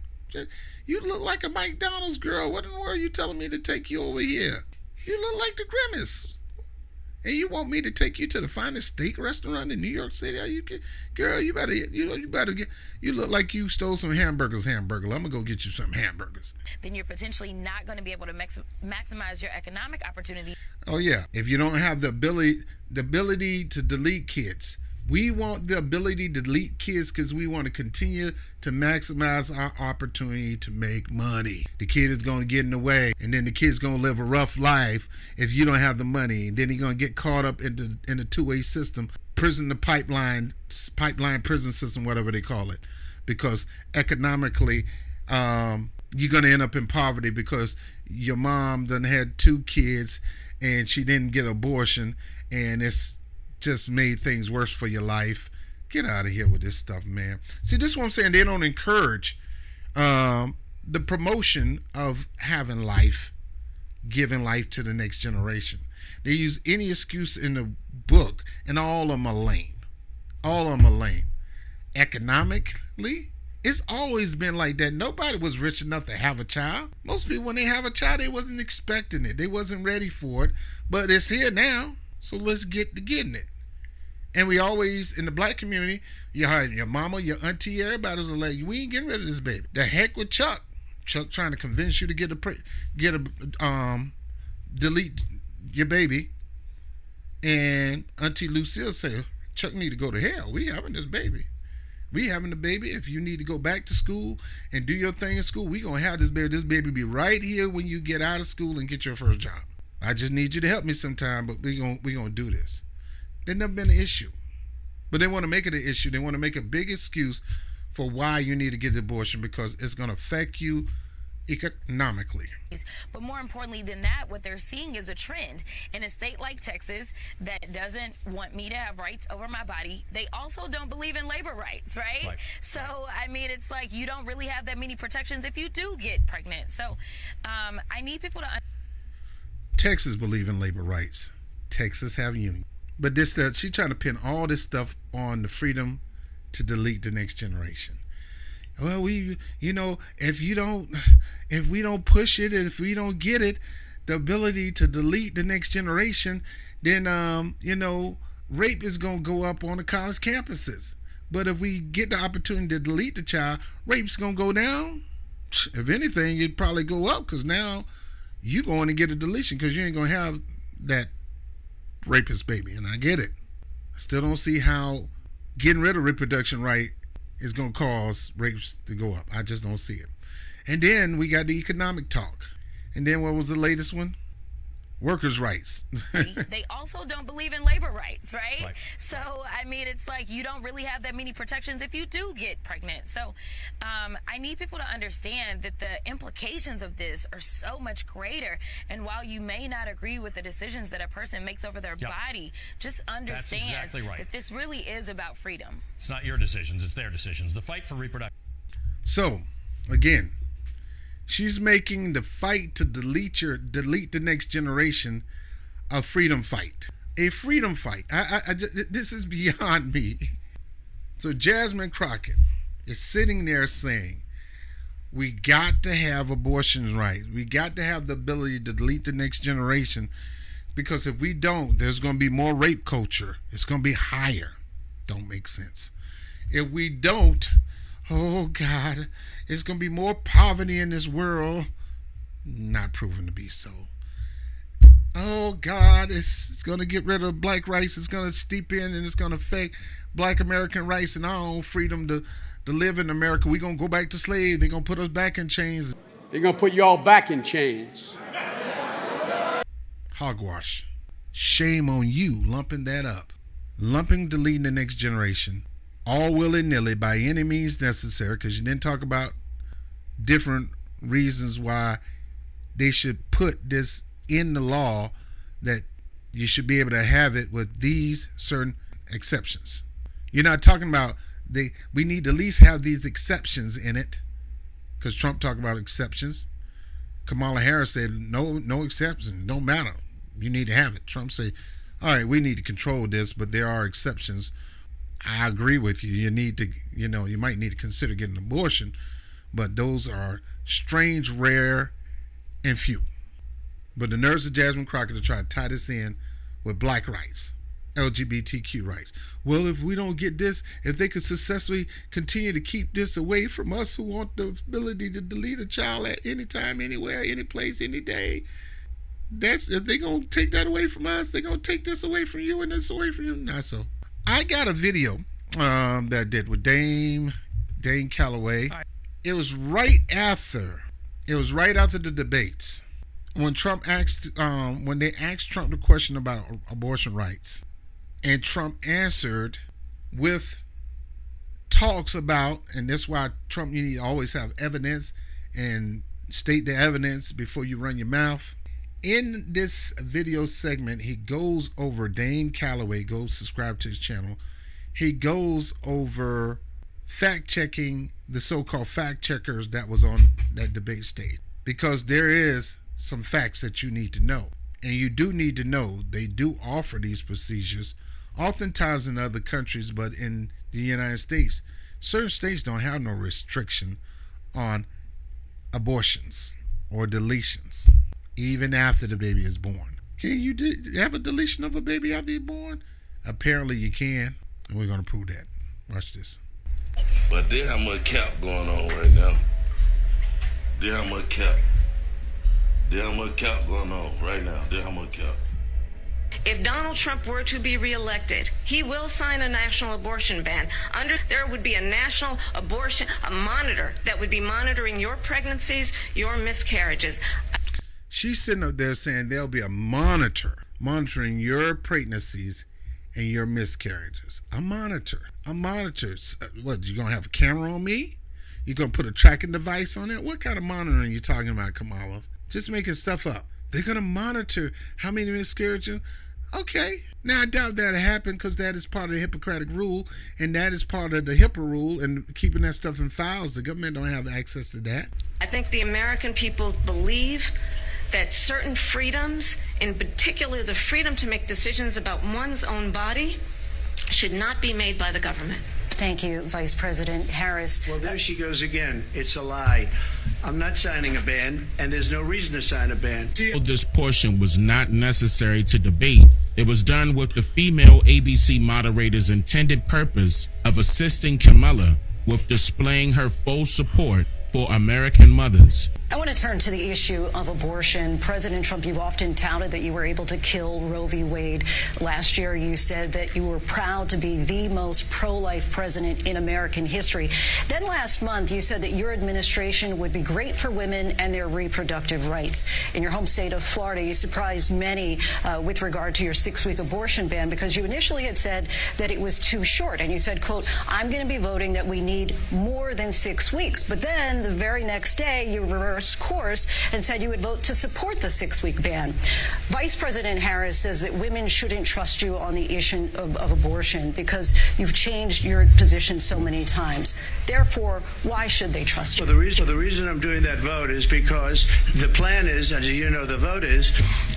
you look like a McDonald's girl. What in the world are you telling me to take you over here? You look like the Grimace. And you want me to take you to the finest steak restaurant in New York City? Girl, you look like you stole some hamburgers. I'm gonna go get you some hamburgers. Then you're potentially not going to be able to maximize your economic opportunity. Oh yeah, if you don't have the ability to delete kids. We want the ability to delete kids because we want to continue to maximize our opportunity to make money. The kid is going to get in the way, and then the kid's going to live a rough life if you don't have the money. And then he's going to get caught up in the two-way system, the pipeline prison system, whatever they call it. Because economically, you're going to end up in poverty because your mom done had 2 kids and she didn't get an abortion, and it's just made things worse for your life. Get out of here with this stuff, man. See, this is what I'm saying. They don't encourage the promotion of having life, giving life to the next generation. They use any excuse in the book, and all of them are lame. All of them are lame. Economically, it's always been like that. Nobody was rich enough to have a child. Most people, when they have a child, they wasn't expecting it. They wasn't ready for it. But it's here now. So let's get to getting it. And we always, in the black community, your mama, your auntie, everybody's like, we ain't getting rid of this baby. The heck with Chuck. Chuck trying to convince you to delete your baby. And Auntie Lucille said, Chuck need to go to hell. We having this baby. We having the baby. If you need to go back to school and do your thing in school, we gonna have this baby. This baby be right here when you get out of school and get your first job. I just need you to help me sometime, but we gonna do this. There's never been an issue, but they want to make it an issue. They want to make a big excuse for why you need to get an abortion because it's gonna affect you economically. But more importantly than that, what they're seeing is a trend in a state like Texas that doesn't want me to have rights over my body. They also don't believe in labor rights, right? So, I mean, it's like you don't really have that many protections if you do get pregnant. So, I need people to... Texas believe in labor rights. Texas have unions. But she trying to pin all this stuff on the freedom to delete the next generation. Well, if we don't push it, if we don't get it, the ability to delete the next generation, then, rape is going to go up on the college campuses. But if we get the opportunity to delete the child, rape's going to go down. If anything, it'd probably go up because now you're going to get a deletion because you ain't going to have that rapist baby. And I get it. I still don't see how getting rid of reproduction right is going to cause rapes to go up. I just don't see it. And then we got the economic talk. And then what was the latest one? Workers' rights. They also don't believe in labor rights, right? So, I mean, it's like you don't really have that many protections if you do get pregnant. So, I need people to understand that the implications of this are so much greater. And while you may not agree with the decisions that a person makes over their body, just understand that this really is about freedom. It's not your decisions, it's their decisions. The fight for reproduction. So, again, she's making the fight to delete the next generation a freedom fight. A freedom fight. This is beyond me. So Jasmine Crocket is sitting there saying, we got to have abortion rights. We got to have the ability to delete the next generation because if we don't, there's going to be more rape culture. It's going to be higher. Don't make sense. If we don't, oh God, it's going to be more poverty in this world. Not proven to be so. Oh God, it's going to get rid of black rights. It's going to steep in and it's going to affect black American rights and our own freedom to live in America. We're going to go back to slavery. They're going to put us back in chains. They're going to put you all back in chains. Hogwash. Shame on you lumping that up. Lumping deleting the next generation. All willy-nilly by any means necessary, because you didn't talk about different reasons why they should put this in the law that you should be able to have it with these certain exceptions. You're not talking about we need to at least have these exceptions in it, because Trump talked about exceptions. Kamala Harris said no exception, don't matter. You need to have it. Trump said, all right, we need to control this, but there are exceptions. I agree with you. You need to, you might need to consider getting an abortion, but those are strange, rare, and few. But the nerves of Jasmine Crocket to try to tie this in with black rights, LGBTQ rights. Well, if we don't get this, if they could successfully continue to keep this away from us who want the ability to delete a child at any time, anywhere, any place, any day, if they're going to take that away from us, they're going to take this away from you and this away from you. Not so. I got a video that I did with Dane Calloway. It was right after the debates when when they asked Trump the question about abortion rights, and Trump answered with talks about, and that's why Trump, you need to always have evidence and state the evidence before you run your mouth. In this video segment, he goes over, Dane Calloway, go subscribe to his channel. He goes over fact-checking the so-called fact-checkers that was on that debate stage. Because there is some facts that you need to know. And you do need to know they do offer these procedures, oftentimes in other countries, but in the United States, certain states don't have no restriction on abortions or deletions. Even after the baby is born. Can you have a deletion of a baby after you're born? Apparently you can, and we're going to prove that. Watch this. But there how much cap going on right now. There how much cap. There how much cap going on right now. There how much cap. If Donald Trump were to be reelected, he will sign a national abortion ban. There would be a national abortion, a monitor that would be monitoring your pregnancies, your miscarriages. She's sitting up there saying there'll be a monitor monitoring your pregnancies and your miscarriages. A monitor. What, you going to have a camera on me? You going to put a tracking device on it? What kind of monitoring are you talking about, Kamala? Just making stuff up. They're going to monitor how many miscarriages. Okay. Now, I doubt that'll happen because that is part of the Hippocratic rule, and that is part of the HIPAA rule and keeping that stuff in files. The government don't have access to that. I think the American people believe that certain freedoms, in particular the freedom to make decisions about one's own body, should not be made by the government. Thank you, Vice President Harris. Well, there she goes again. It's a lie. I'm not signing a ban, and there's no reason to sign a ban. This portion was not necessary to debate. It was done with the female ABC moderator's intended purpose of assisting Kamala with displaying her full support for American mothers. I want to turn to the issue of abortion. President Trump, you've often touted that you were able to kill Roe v. Wade. Last year, you said that you were proud to be the most pro-life president in American history. Then last month, you said that your administration would be great for women and their reproductive rights. In your home state of Florida, you surprised many with regard to your 6-week abortion ban because you initially had said that it was too short. And you said, quote, I'm going to be voting that we need more than 6 weeks. But then the very next day, you reversed course and said you would vote to support the 6-week ban. Vice President Harris says that women shouldn't trust you on the issue of abortion because you've changed your position so many times. Therefore, why should they trust you? Well, the reason I'm doing that vote is because the plan is, as you know, the vote is,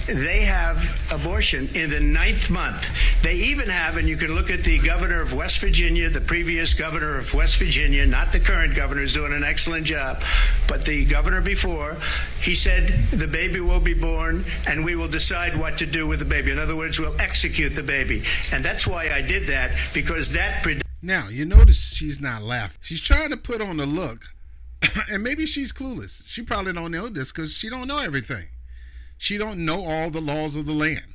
they have abortion in the 9th month. They even have, and you can look at the governor of West Virginia, the previous governor of West Virginia, not the current governor, who's doing an excellent job, but the governor before, he said the baby will be born and we will decide what to do with the baby. In other words, we'll execute the baby. And that's why I did that, because that... Now, you notice she's not laughing. She's trying to put on the look, and maybe she's clueless. She probably don't know this because she don't know everything. She don't know all the laws of the land.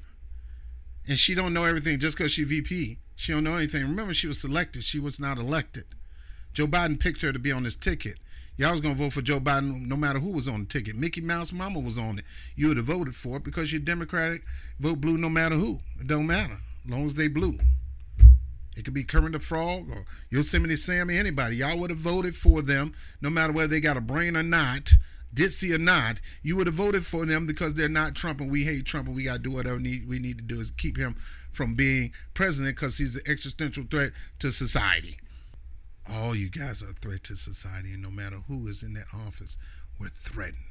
And she don't know everything just because she VP. She don't know anything. Remember, she was selected. She was not elected. Joe Biden picked her to be on this ticket. Y'all was going to vote for Joe Biden no matter who was on the ticket. Mickey Mouse Mama was on it. You would have voted for it because you're Democratic. Vote blue no matter who. It don't matter as long as they blue. It could be Kermit the Frog or Yosemite Sam or anybody. Y'all would have voted for them no matter whether they got a brain or not, ditzy or not. You would have voted for them because they're not Trump and we hate Trump and we got to do whatever we need to do is keep him from being president because he's an existential threat to society. All you guys are a threat to society, and no matter who is in that office, we're threatened.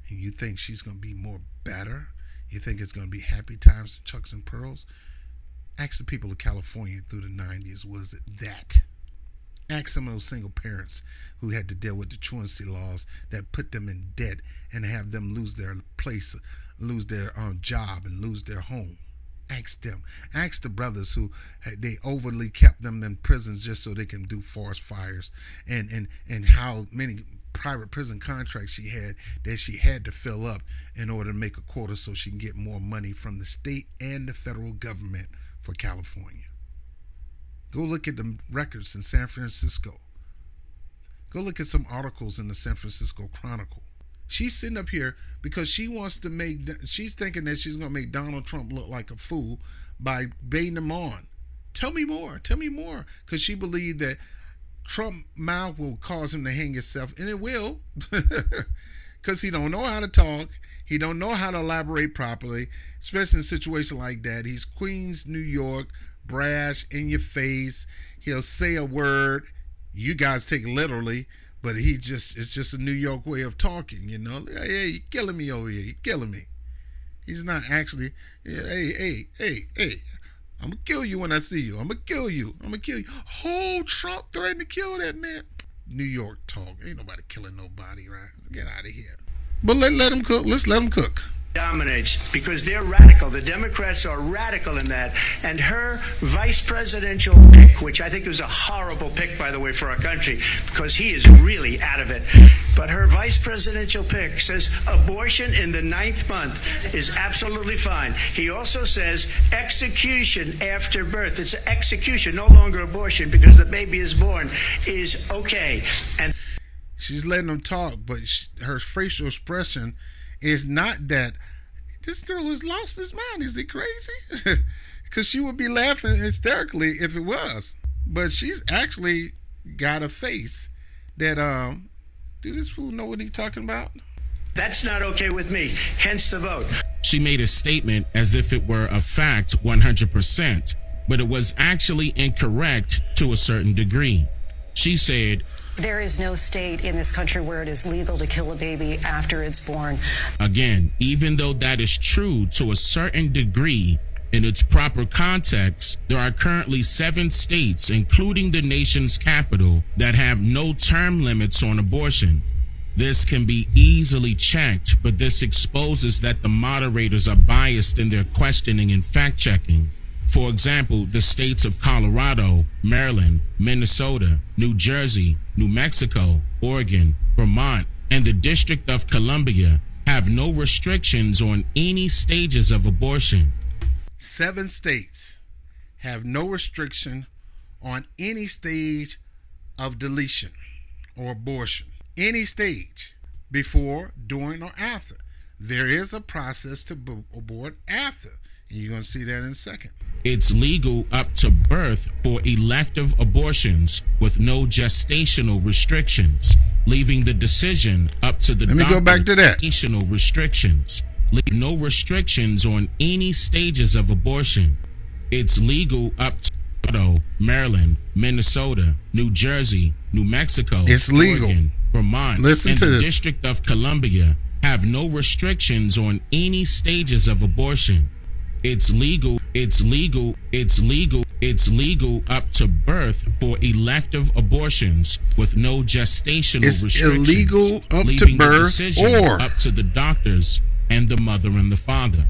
And you think she's going to be more better? You think it's going to be happy times, chucks and pearls? Ask the people of California through the 90s, was it that? Ask some of those single parents who had to deal with the truancy laws that put them in debt and have them lose their place, lose their job, and lose their home. Ask them. Ask the brothers who they overly kept them in prisons just so they can do forest fires, and how many private prison contracts she had that she had to fill up in order to make a quota so she can get more money from the state and the federal government for California. Go look at the records in San Francisco. Go look at some articles in the San Francisco Chronicle. She's sitting up here because she's thinking that she's going to make Donald Trump look like a fool by baiting him on. Tell me more. Because she believed that Trump mouth will cause him to hang himself, and it will. Because he don't know how to talk. He don't know how to elaborate properly, especially in a situation like that. He's Queens, New York, brash, in your face. He'll say a word. You guys take it literally. But it's just a New York way of talking, you know. Hey, you're killing me over here. You're killing me. He's not actually, hey. I'm going to kill you when I see you. I'm going to kill you. Oh, Trump threatened to kill that man. New York talk. Ain't nobody killing nobody, right? Get out of here. But let them cook. Let's let them cook. Dominates because they're radical. The Democrats are radical in that. And her vice presidential pick, which I think was a horrible pick, by the way, for our country, because he is really out of it. But But her vice presidential pick says abortion in the 9th month is absolutely fine. He also says execution after birth. It's execution, no longer abortion, because the baby is born, is okay. And she's letting him talk, but her facial expression is not that this girl has lost his mind. Is he crazy? Because she would be laughing hysterically if it was. But she's actually got a face that, do this fool know what he's talking about? that's not okay with me, hence the vote. She made a statement as if it were a fact 100%, but it was actually incorrect to a certain degree. She said, there is no state in this country where it is legal to kill a baby after it's born. Again, even though that is true to a certain degree, in its proper context, there are currently 7 states, including the nation's capital, that have no term limits on abortion. This can be easily checked, but this exposes that the moderators are biased in their questioning and fact-checking. For example, the states of Colorado, Maryland, Minnesota, New Jersey, New Mexico, Oregon, Vermont, and the District of Columbia have no restrictions on any stages of abortion. 7 states have no restriction on any stage of deletion or abortion. Any stage, before, during, or after. There is a process to abort after. And you're going to see that in a second. It's legal up to birth for elective abortions with no gestational restrictions, leaving the decision up to the doctor. Let me go back to that. Gestational restrictions. Leave no restrictions on any stages of abortion. It's legal up to Maryland, Minnesota, New Jersey, New Mexico, it's legal. Oregon, Vermont, Listen and to the this. District of Columbia have no restrictions on any stages of abortion. It's legal up to birth for elective abortions with no gestational it's restrictions. Illegal up leaving to birth the decision or up to the doctors and the mother and the father.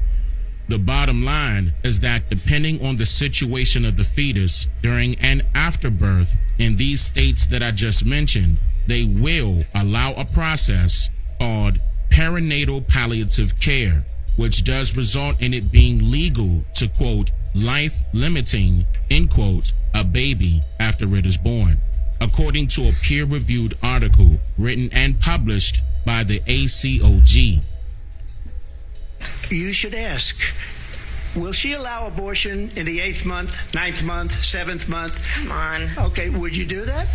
The bottom line is that depending on the situation of the fetus during and after birth in these states that I just mentioned, they will allow a process called perinatal palliative care, which does result in it being legal to, quote, life-limiting, end quote, a baby after it is born, according to a peer-reviewed article written and published by the ACOG. You should ask, will she allow abortion in the 8th month, 9th month, 7th month? Come on. Okay, would you do that?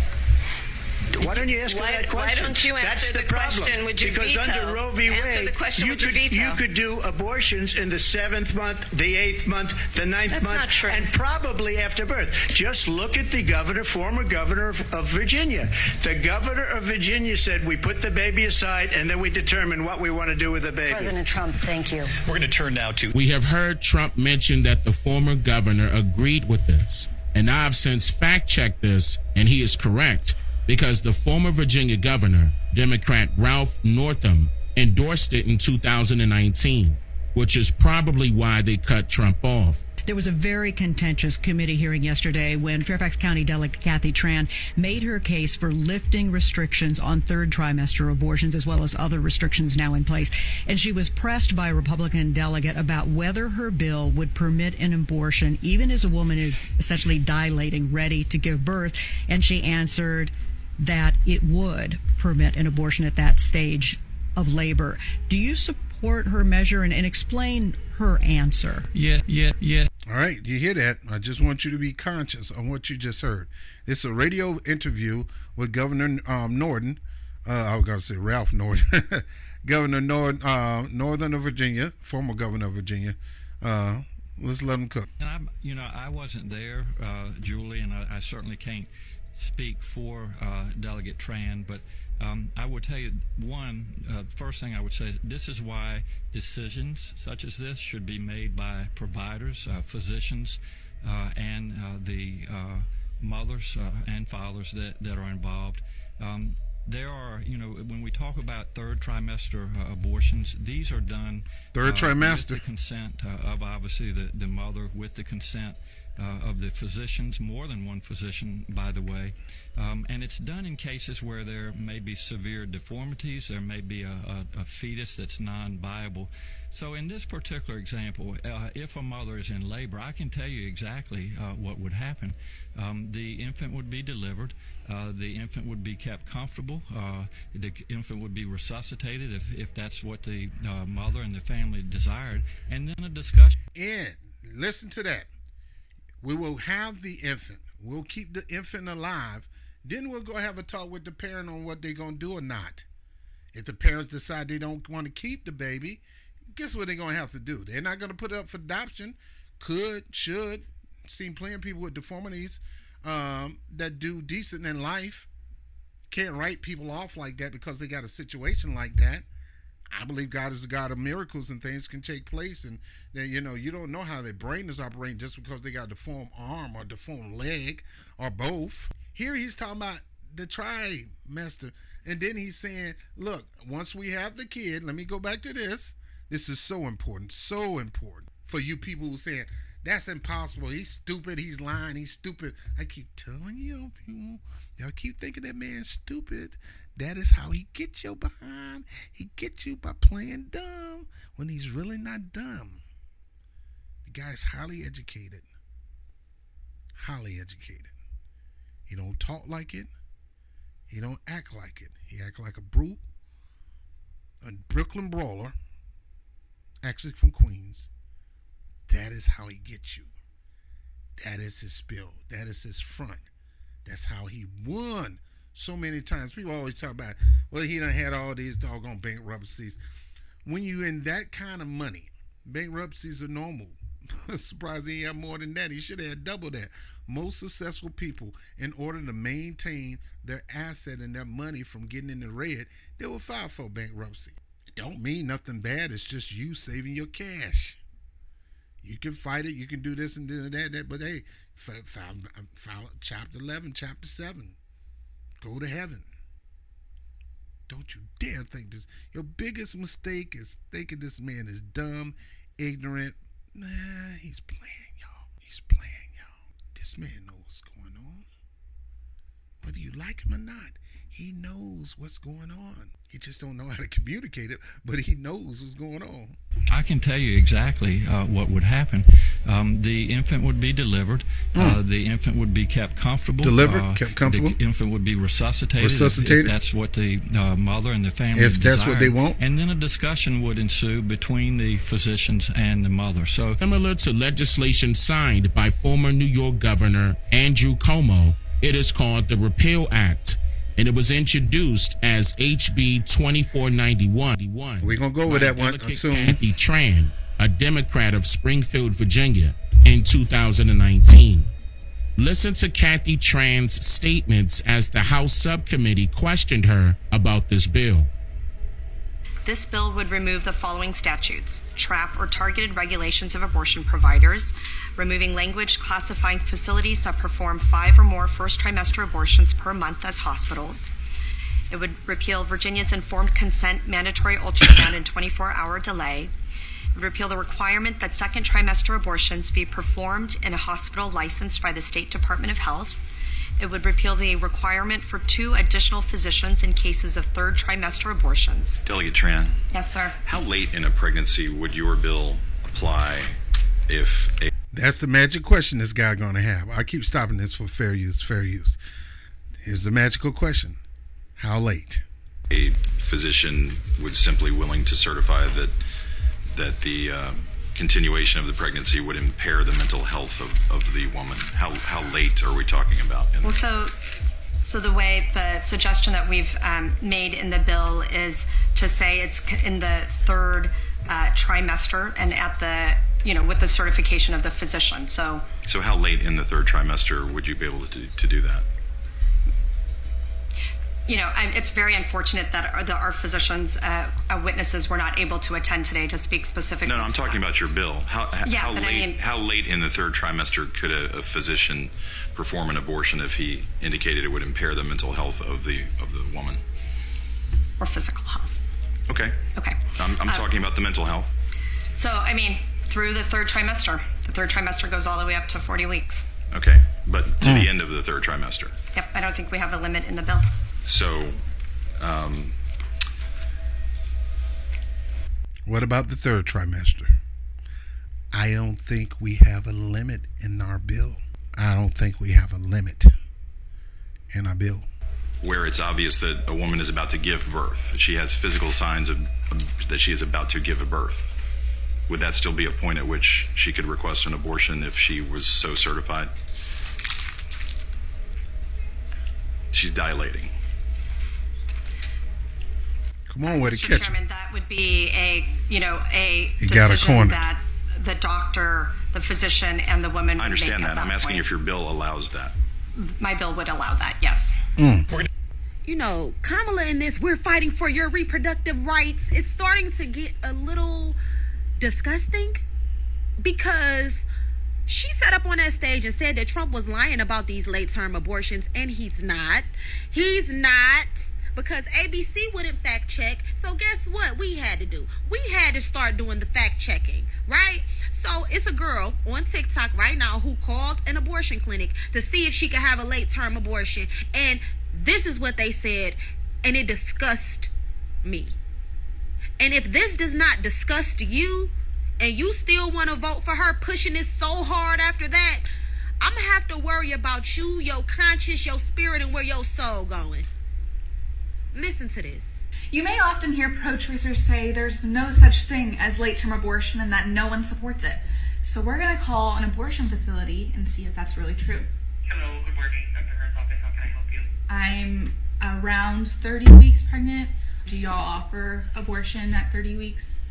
Why don't you ask her that question? Why don't you answer That's the problem. question? Would you because veto? under Roe v. Answer Wade, the question, you would you could veto? you could do abortions in the 7th month, the 8th month, the 9th That's month, not true. and probably after birth. Just look at the former governor of Virginia. The governor of Virginia said we put the baby aside and then we determine what we want to do with the baby. President Trump, thank you. We're going to turn now to... We have heard Trump mention that the former governor agreed with this, and I've since fact-checked this, and he is correct, because the former Virginia governor, Democrat Ralph Northam, endorsed it in 2019, which is probably why they cut Trump off. There was a very contentious committee hearing yesterday when Fairfax County Delegate Kathy Tran made her case for lifting restrictions on 3rd trimester abortions as well as other restrictions now in place. And she was pressed by a Republican delegate about whether her bill would permit an abortion even as a woman is essentially dilating, ready to give birth. And she answered that it would permit an abortion at that stage of labor. Do you support her measure and explain her answer? Yeah. All right, you hear that? I just want you to be conscious of what you just heard. It's a radio interview with Governor Norton. I was going to say Ralph Norton. Governor Northern of Virginia, former governor of Virginia. Let's let him cook. And I wasn't there, Julie, and I certainly can't speak for Delegate Tran, but I would tell you, first thing I would say, this is why decisions such as this should be made by providers, physicians, and the mothers and fathers that are involved. There are, when we talk about 3rd trimester abortions, these are done 3rd trimester with the consent of obviously the mother, with the consent of the physicians, more than one physician, by the way. And it's done in cases where there may be severe deformities, there may be a fetus that's non-viable. So in this particular example, if a mother is in labor, I can tell you exactly what would happen. The infant would be delivered. The infant would be kept comfortable. The infant would be resuscitated if that's what the mother and the family desired. And then a discussion. And listen to that. We will have the infant. We'll keep the infant alive. Then we'll go have a talk with the parent on what they're going to do or not. If the parents decide they don't want to keep the baby, guess what they're going to have to do? They're not going to put it up for adoption. Could, should. Seen plenty of people with deformities that do decent in life. Can't write people off like that because they got a situation like that. I believe God is a God of miracles and things can take place. And then, you don't know how their brain is operating just because they got a deformed arm or deformed leg or both. Here he's talking about the trimester. And then he's saying, look, once we have the kid, let me go back to this. This is so important for you people who are saying, that's impossible. He's stupid. He's lying. He's stupid. I keep telling you, y'all keep thinking that man's stupid. That is how he gets you behind. He gets you by playing dumb when he's really not dumb. The guy's highly educated. Highly educated. He don't talk like it. He don't act like it. He act like a brute, a Brooklyn brawler, actually from Queens. That is how he gets you. That is his spill. That is his front. That's how he won so many times. People always talk about, well, he done had all these doggone bankruptcies. When you in that kind of money, bankruptcies are normal. Surprised he had more than that. He should have had double that. Most successful people, in order to maintain their asset and their money from getting in the red, they will file for bankruptcy. It don't mean nothing bad. It's just you saving your cash. You can fight it. You can do this and do that. But hey, file chapter 11, chapter 7. Go to heaven. Don't you dare think this. Your biggest mistake is thinking this man is dumb, ignorant. Nah, he's playing, y'all. He's playing, y'all. This man knows what's going on. Whether you like him or not, he knows what's going on. He just don't know how to communicate it, but he knows what's going on. I can tell you exactly what would happen. The infant would be delivered. The infant would be kept comfortable. Kept comfortable. The infant would be resuscitated. Resuscitated. If that's what the mother and the family If that's desired. what they want. And then a discussion would ensue between the physicians and the mother. So similar to legislation signed by former New York Governor Andrew Cuomo, it is called the Repeal Act. And it was introduced as HB 2491. We're going to go with that one soon. Kathy Tran, a Democrat of Springfield, Virginia, in 2019. Listen to Kathy Tran's statements as the House subcommittee questioned her about this bill. This bill would remove the following statutes: trap or targeted regulations of abortion providers, removing language classifying facilities that perform 5 or more first trimester abortions per month as hospitals. It would repeal Virginia's informed consent mandatory ultrasound and 24-hour delay. It would repeal the requirement that second trimester abortions be performed in a hospital licensed by the State Department of Health. It would repeal the requirement for 2 additional physicians in cases of third trimester abortions. Delegate Tran. Yes, sir. How late in a pregnancy would your bill apply if a... That's the magic question this guy going to have. I keep stopping this for fair use. Here's the magical question. How late? A physician would simply willing to certify that the continuation of the pregnancy would impair the mental health of the woman. How late are we talking about? Well, so the way the suggestion that we've made in the bill is to say it's in the third trimester and at the, with the certification of the physician. So how late in the third trimester would you be able to do that? It's very unfortunate that our physicians, witnesses, were not able to attend today to speak specifically. No, I'm talking about your bill. How late in the third trimester could a physician perform an abortion if he indicated it would impair the mental health of the woman? Or physical health. Okay. Okay. I'm talking about the mental health. So, through the third trimester. The third trimester goes all the way up to 40 weeks. Okay, but to the end of the third trimester. Yep, I don't think we have a limit in the bill. So, What about the third trimester? I don't think we have a limit in our bill. I don't think we have a limit in our bill. where it's obvious that a woman is about to give birth, she has physical signs of that she is about to give a birth, would that still be a point at which she could request an abortion if she was so certified? She's dilating. Come on, way to Mr. catch Chairman, that would be a He got a decision corner. that the doctor, the physician, and the woman I would understand make at that. I'm asking point. if your bill allows that. My bill would allow that, yes. You know, Kamala in this, we're fighting for your reproductive rights. It's starting to get a little disgusting because she sat up on that stage and said that Trump was lying about these late-term abortions, and he's not. He's not, because ABC wouldn't fact check. So guess what we had to do? We had to start doing the fact checking, right? So it's a girl on TikTok right now who called an abortion clinic to see if she could have a late-term abortion, and this is what they said, and it disgusts me. And if this does not disgust you, and you still want to vote for her, pushing it so hard after that, I'm going to have to worry about you, your conscience, your spirit, and where your soul going. Listen to this. You may often hear pro-choicers say there's no such thing as late-term abortion and that no one supports it. So we're going to call an abortion facility and see if that's really true. Hello, good morning, Dr. Hearn's office. How can I help you? I'm around 30 weeks pregnant. Do y'all offer abortion at 30 weeks?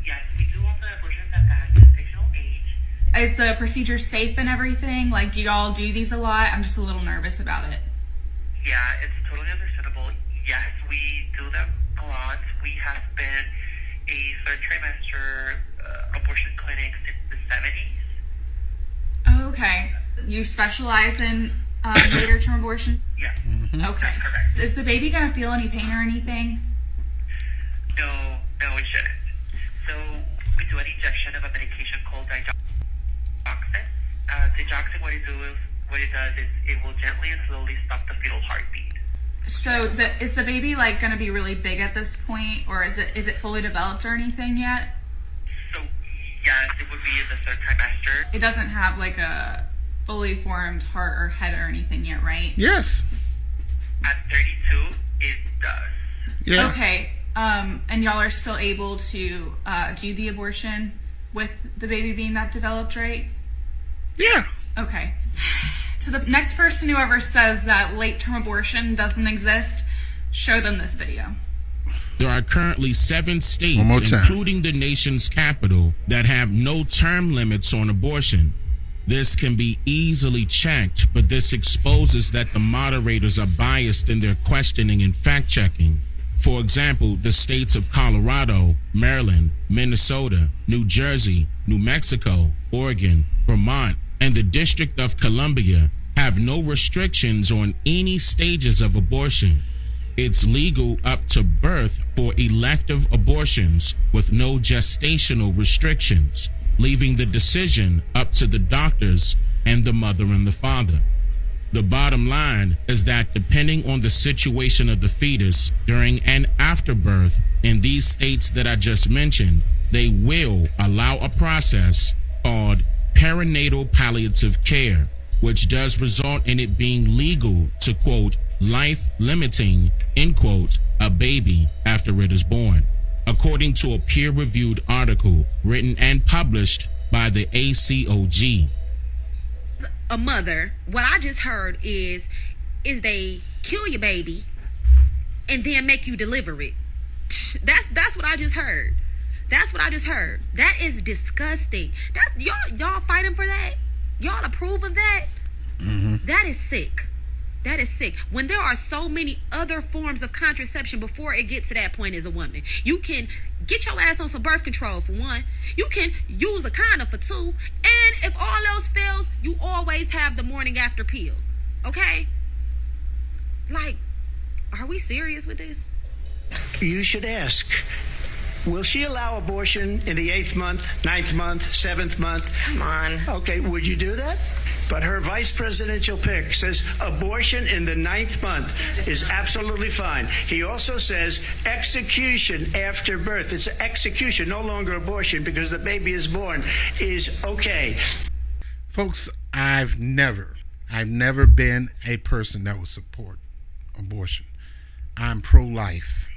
Yes, we do offer abortions at that gestational age. Is the procedure safe and everything? Like, do y'all do these a lot? I'm just a little nervous about it. Yeah, it's totally understandable. Yes, we do them a lot. We have been a third trimester abortion clinic since the 70s. Okay. You specialize in later term abortions? Yes. Okay. Correct. Is the baby going to feel any pain or anything? No, it shouldn't. So we do an injection of a medication called digoxin. Digoxin, what it does is it will gently and slowly stop the fetal heartbeat. So is the baby like going to be really big at this point, or is it fully developed or anything yet? So yes, it would be in the third trimester. It doesn't have like a fully formed heart or head or anything yet, right? Yes. At 32, it does. Yeah. Okay. And y'all are still able to do the abortion with the baby being that developed, right? Yeah. Okay. To the next person who ever says that late-term abortion doesn't exist, show them this video. There are currently 7 One more states, time. including the nation's capital, that have no term limits on abortion. This can be easily checked, but this exposes that the moderators are biased in their questioning and fact-checking. For example, the states of Colorado, Maryland, Minnesota, New Jersey, New Mexico, Oregon, Vermont, and the District of Columbia have no restrictions on any stages of abortion. It's legal up to birth for elective abortions with no gestational restrictions, leaving the decision up to the doctors and the mother and the father. The bottom line is that depending on the situation of the fetus during and after birth in these states that I just mentioned, they will allow a process called perinatal palliative care, which does result in it being legal to, quote, life limiting, end quote, a baby after it is born, according to a peer-reviewed article written and published by the ACOG. A mother, what I just heard is they kill your baby and then make you deliver it. That's what I just heard. That's what I just heard. That is disgusting. That's y'all fighting for that? Y'all approve of that? Mm-hmm. That is sick. That is sick. When there are so many other forms of contraception before it gets to that point as a woman. You can get your ass on some birth control for one. You can use a condom for 2. And if all else fails, you always have the morning after pill. Okay? Like, are we serious with this? You should ask will she allow abortion in the 8th month, 9th month, 7th month? Come on. Okay, would you do that? But her vice presidential pick says abortion in the 9th month is absolutely fine. He also says execution after birth. It's execution, no longer abortion, because the baby is born, is okay. Folks, I've never been a person that would support abortion. I'm pro-life.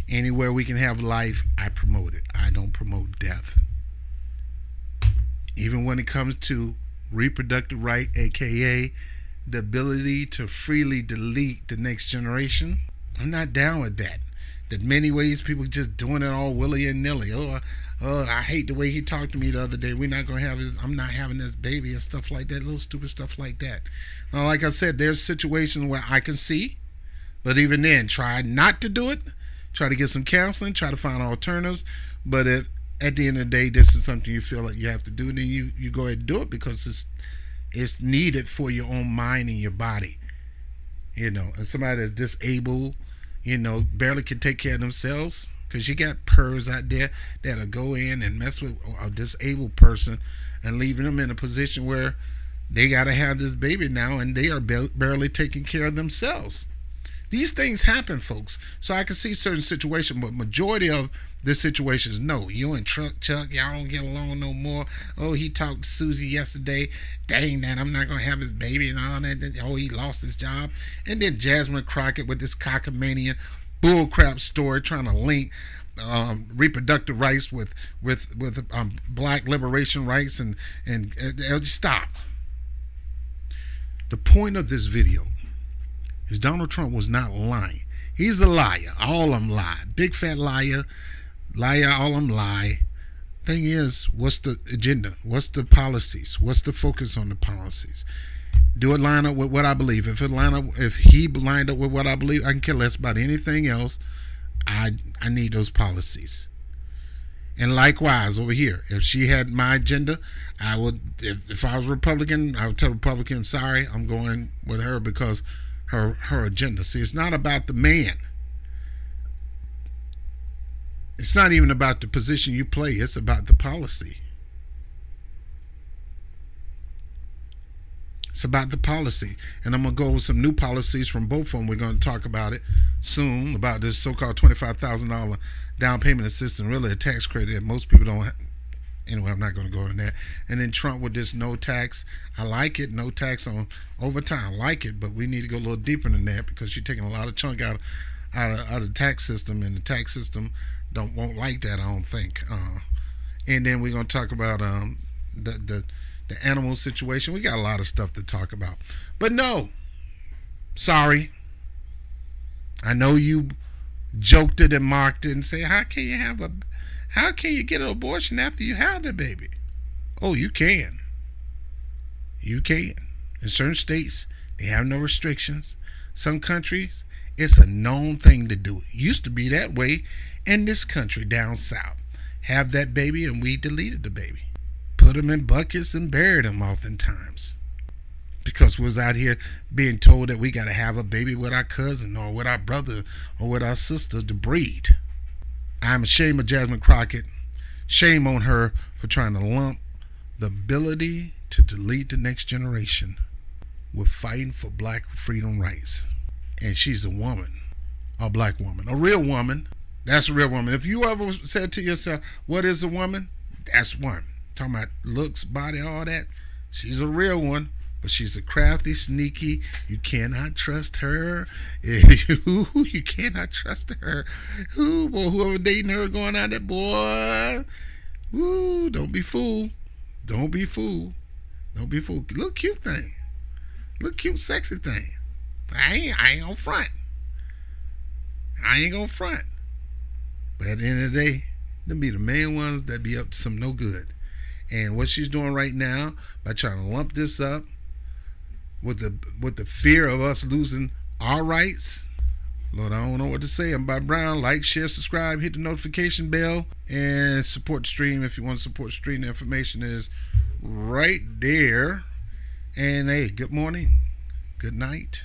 Anywhere we can have life, I promote it. I don't promote death. Even when it comes to reproductive right, aka the ability to freely delete the next generation, I'm not down with that. That many ways people just doing it all willy and nilly. Oh, I hate the way he talked to me the other day. I'm not having this baby and stuff like that. Little stupid stuff like that. Now, like I said, there's situations where I can see, but even then, try not to do it. Try to get some counseling. Try to find alternatives. But if at the end of the day, this is something you feel like you have to do, then you go ahead and do it because it's needed for your own mind and your body. And somebody that's disabled, barely can take care of themselves, because you got pervs out there that'll go in and mess with a disabled person and leaving them in a position where they got to have this baby now and they are barely taking care of themselves. These things happen, folks. So I can see certain situations, but majority of the situations, no. You and Chuck, y'all don't get along no more. Oh, he talked to Susie yesterday. Dang that, I'm not going to have his baby and all that. Oh, he lost his job. And then Jasmine Crocket with this cockamanian bullcrap story trying to link reproductive rights with black liberation rights and stop. The point of this video is Donald Trump was not lying. He's a liar. All of them lie. Big fat liar. Liar, all of them lie. Thing is, what's the agenda? What's the policies? What's the focus on the policies? Do it line up with what I believe? If he lined up with what I believe, I can care less about anything else. I need those policies. And likewise over here, if she had my agenda, I would. If I was Republican, I would tell Republicans, sorry, I'm going with her because her agenda. See, it's not about the man. It's not even about the position you play. It's about the policy. It's about the policy. And I'm going to go with some new policies from both of them. We're going to talk about it soon, about this so-called $25,000 down payment assistance, really a tax credit that most people don't have. Anyway, I'm not going to go into that. And then Trump with this no tax. I like it. No tax on overtime. I like it, but we need to go a little deeper than that because you're taking a lot of chunk out of the tax system, and the tax system won't like that, I don't think. And then we're going to talk about the animal situation. We got a lot of stuff to talk about. But no, sorry. I know you joked it and mocked it and say, how can you get an abortion after you have the baby? Oh, you can. You can. In certain states, they have no restrictions. Some countries, it's a known thing to do. It used to be that way in this country down south. Have that baby and we deleted the baby. Put them in buckets and buried them oftentimes. Because we was out here being told that we got to have a baby with our cousin or with our brother or with our sister to breed. I'm ashamed of Jasmine Crocket. Shame on her for trying to lump the ability to delete the next generation with fighting for black freedom rights. And she's a woman, a black woman, a real woman. That's a real woman. If you ever said to yourself, what is a woman? That's one. Talking about looks, body, all that. She's a real one. But she's a crafty, sneaky. You cannot trust her. You cannot trust her. Ooh, boy, whoever dating her going out there, boy. Ooh, don't be fooled. Don't be fooled. Don't be fooled. Little cute thing. Little cute, sexy thing. I ain't gonna front. I ain't gonna front. But at the end of the day, them be the main ones that be up to some no good. And what she's doing right now by trying to lump this up with the fear of us losing our rights. Lord, I don't know what to say. I'm Bob Brown. Like, share, subscribe, hit the notification bell, and support the stream. If you want to support the stream, the information is right there. And hey, good morning, good night,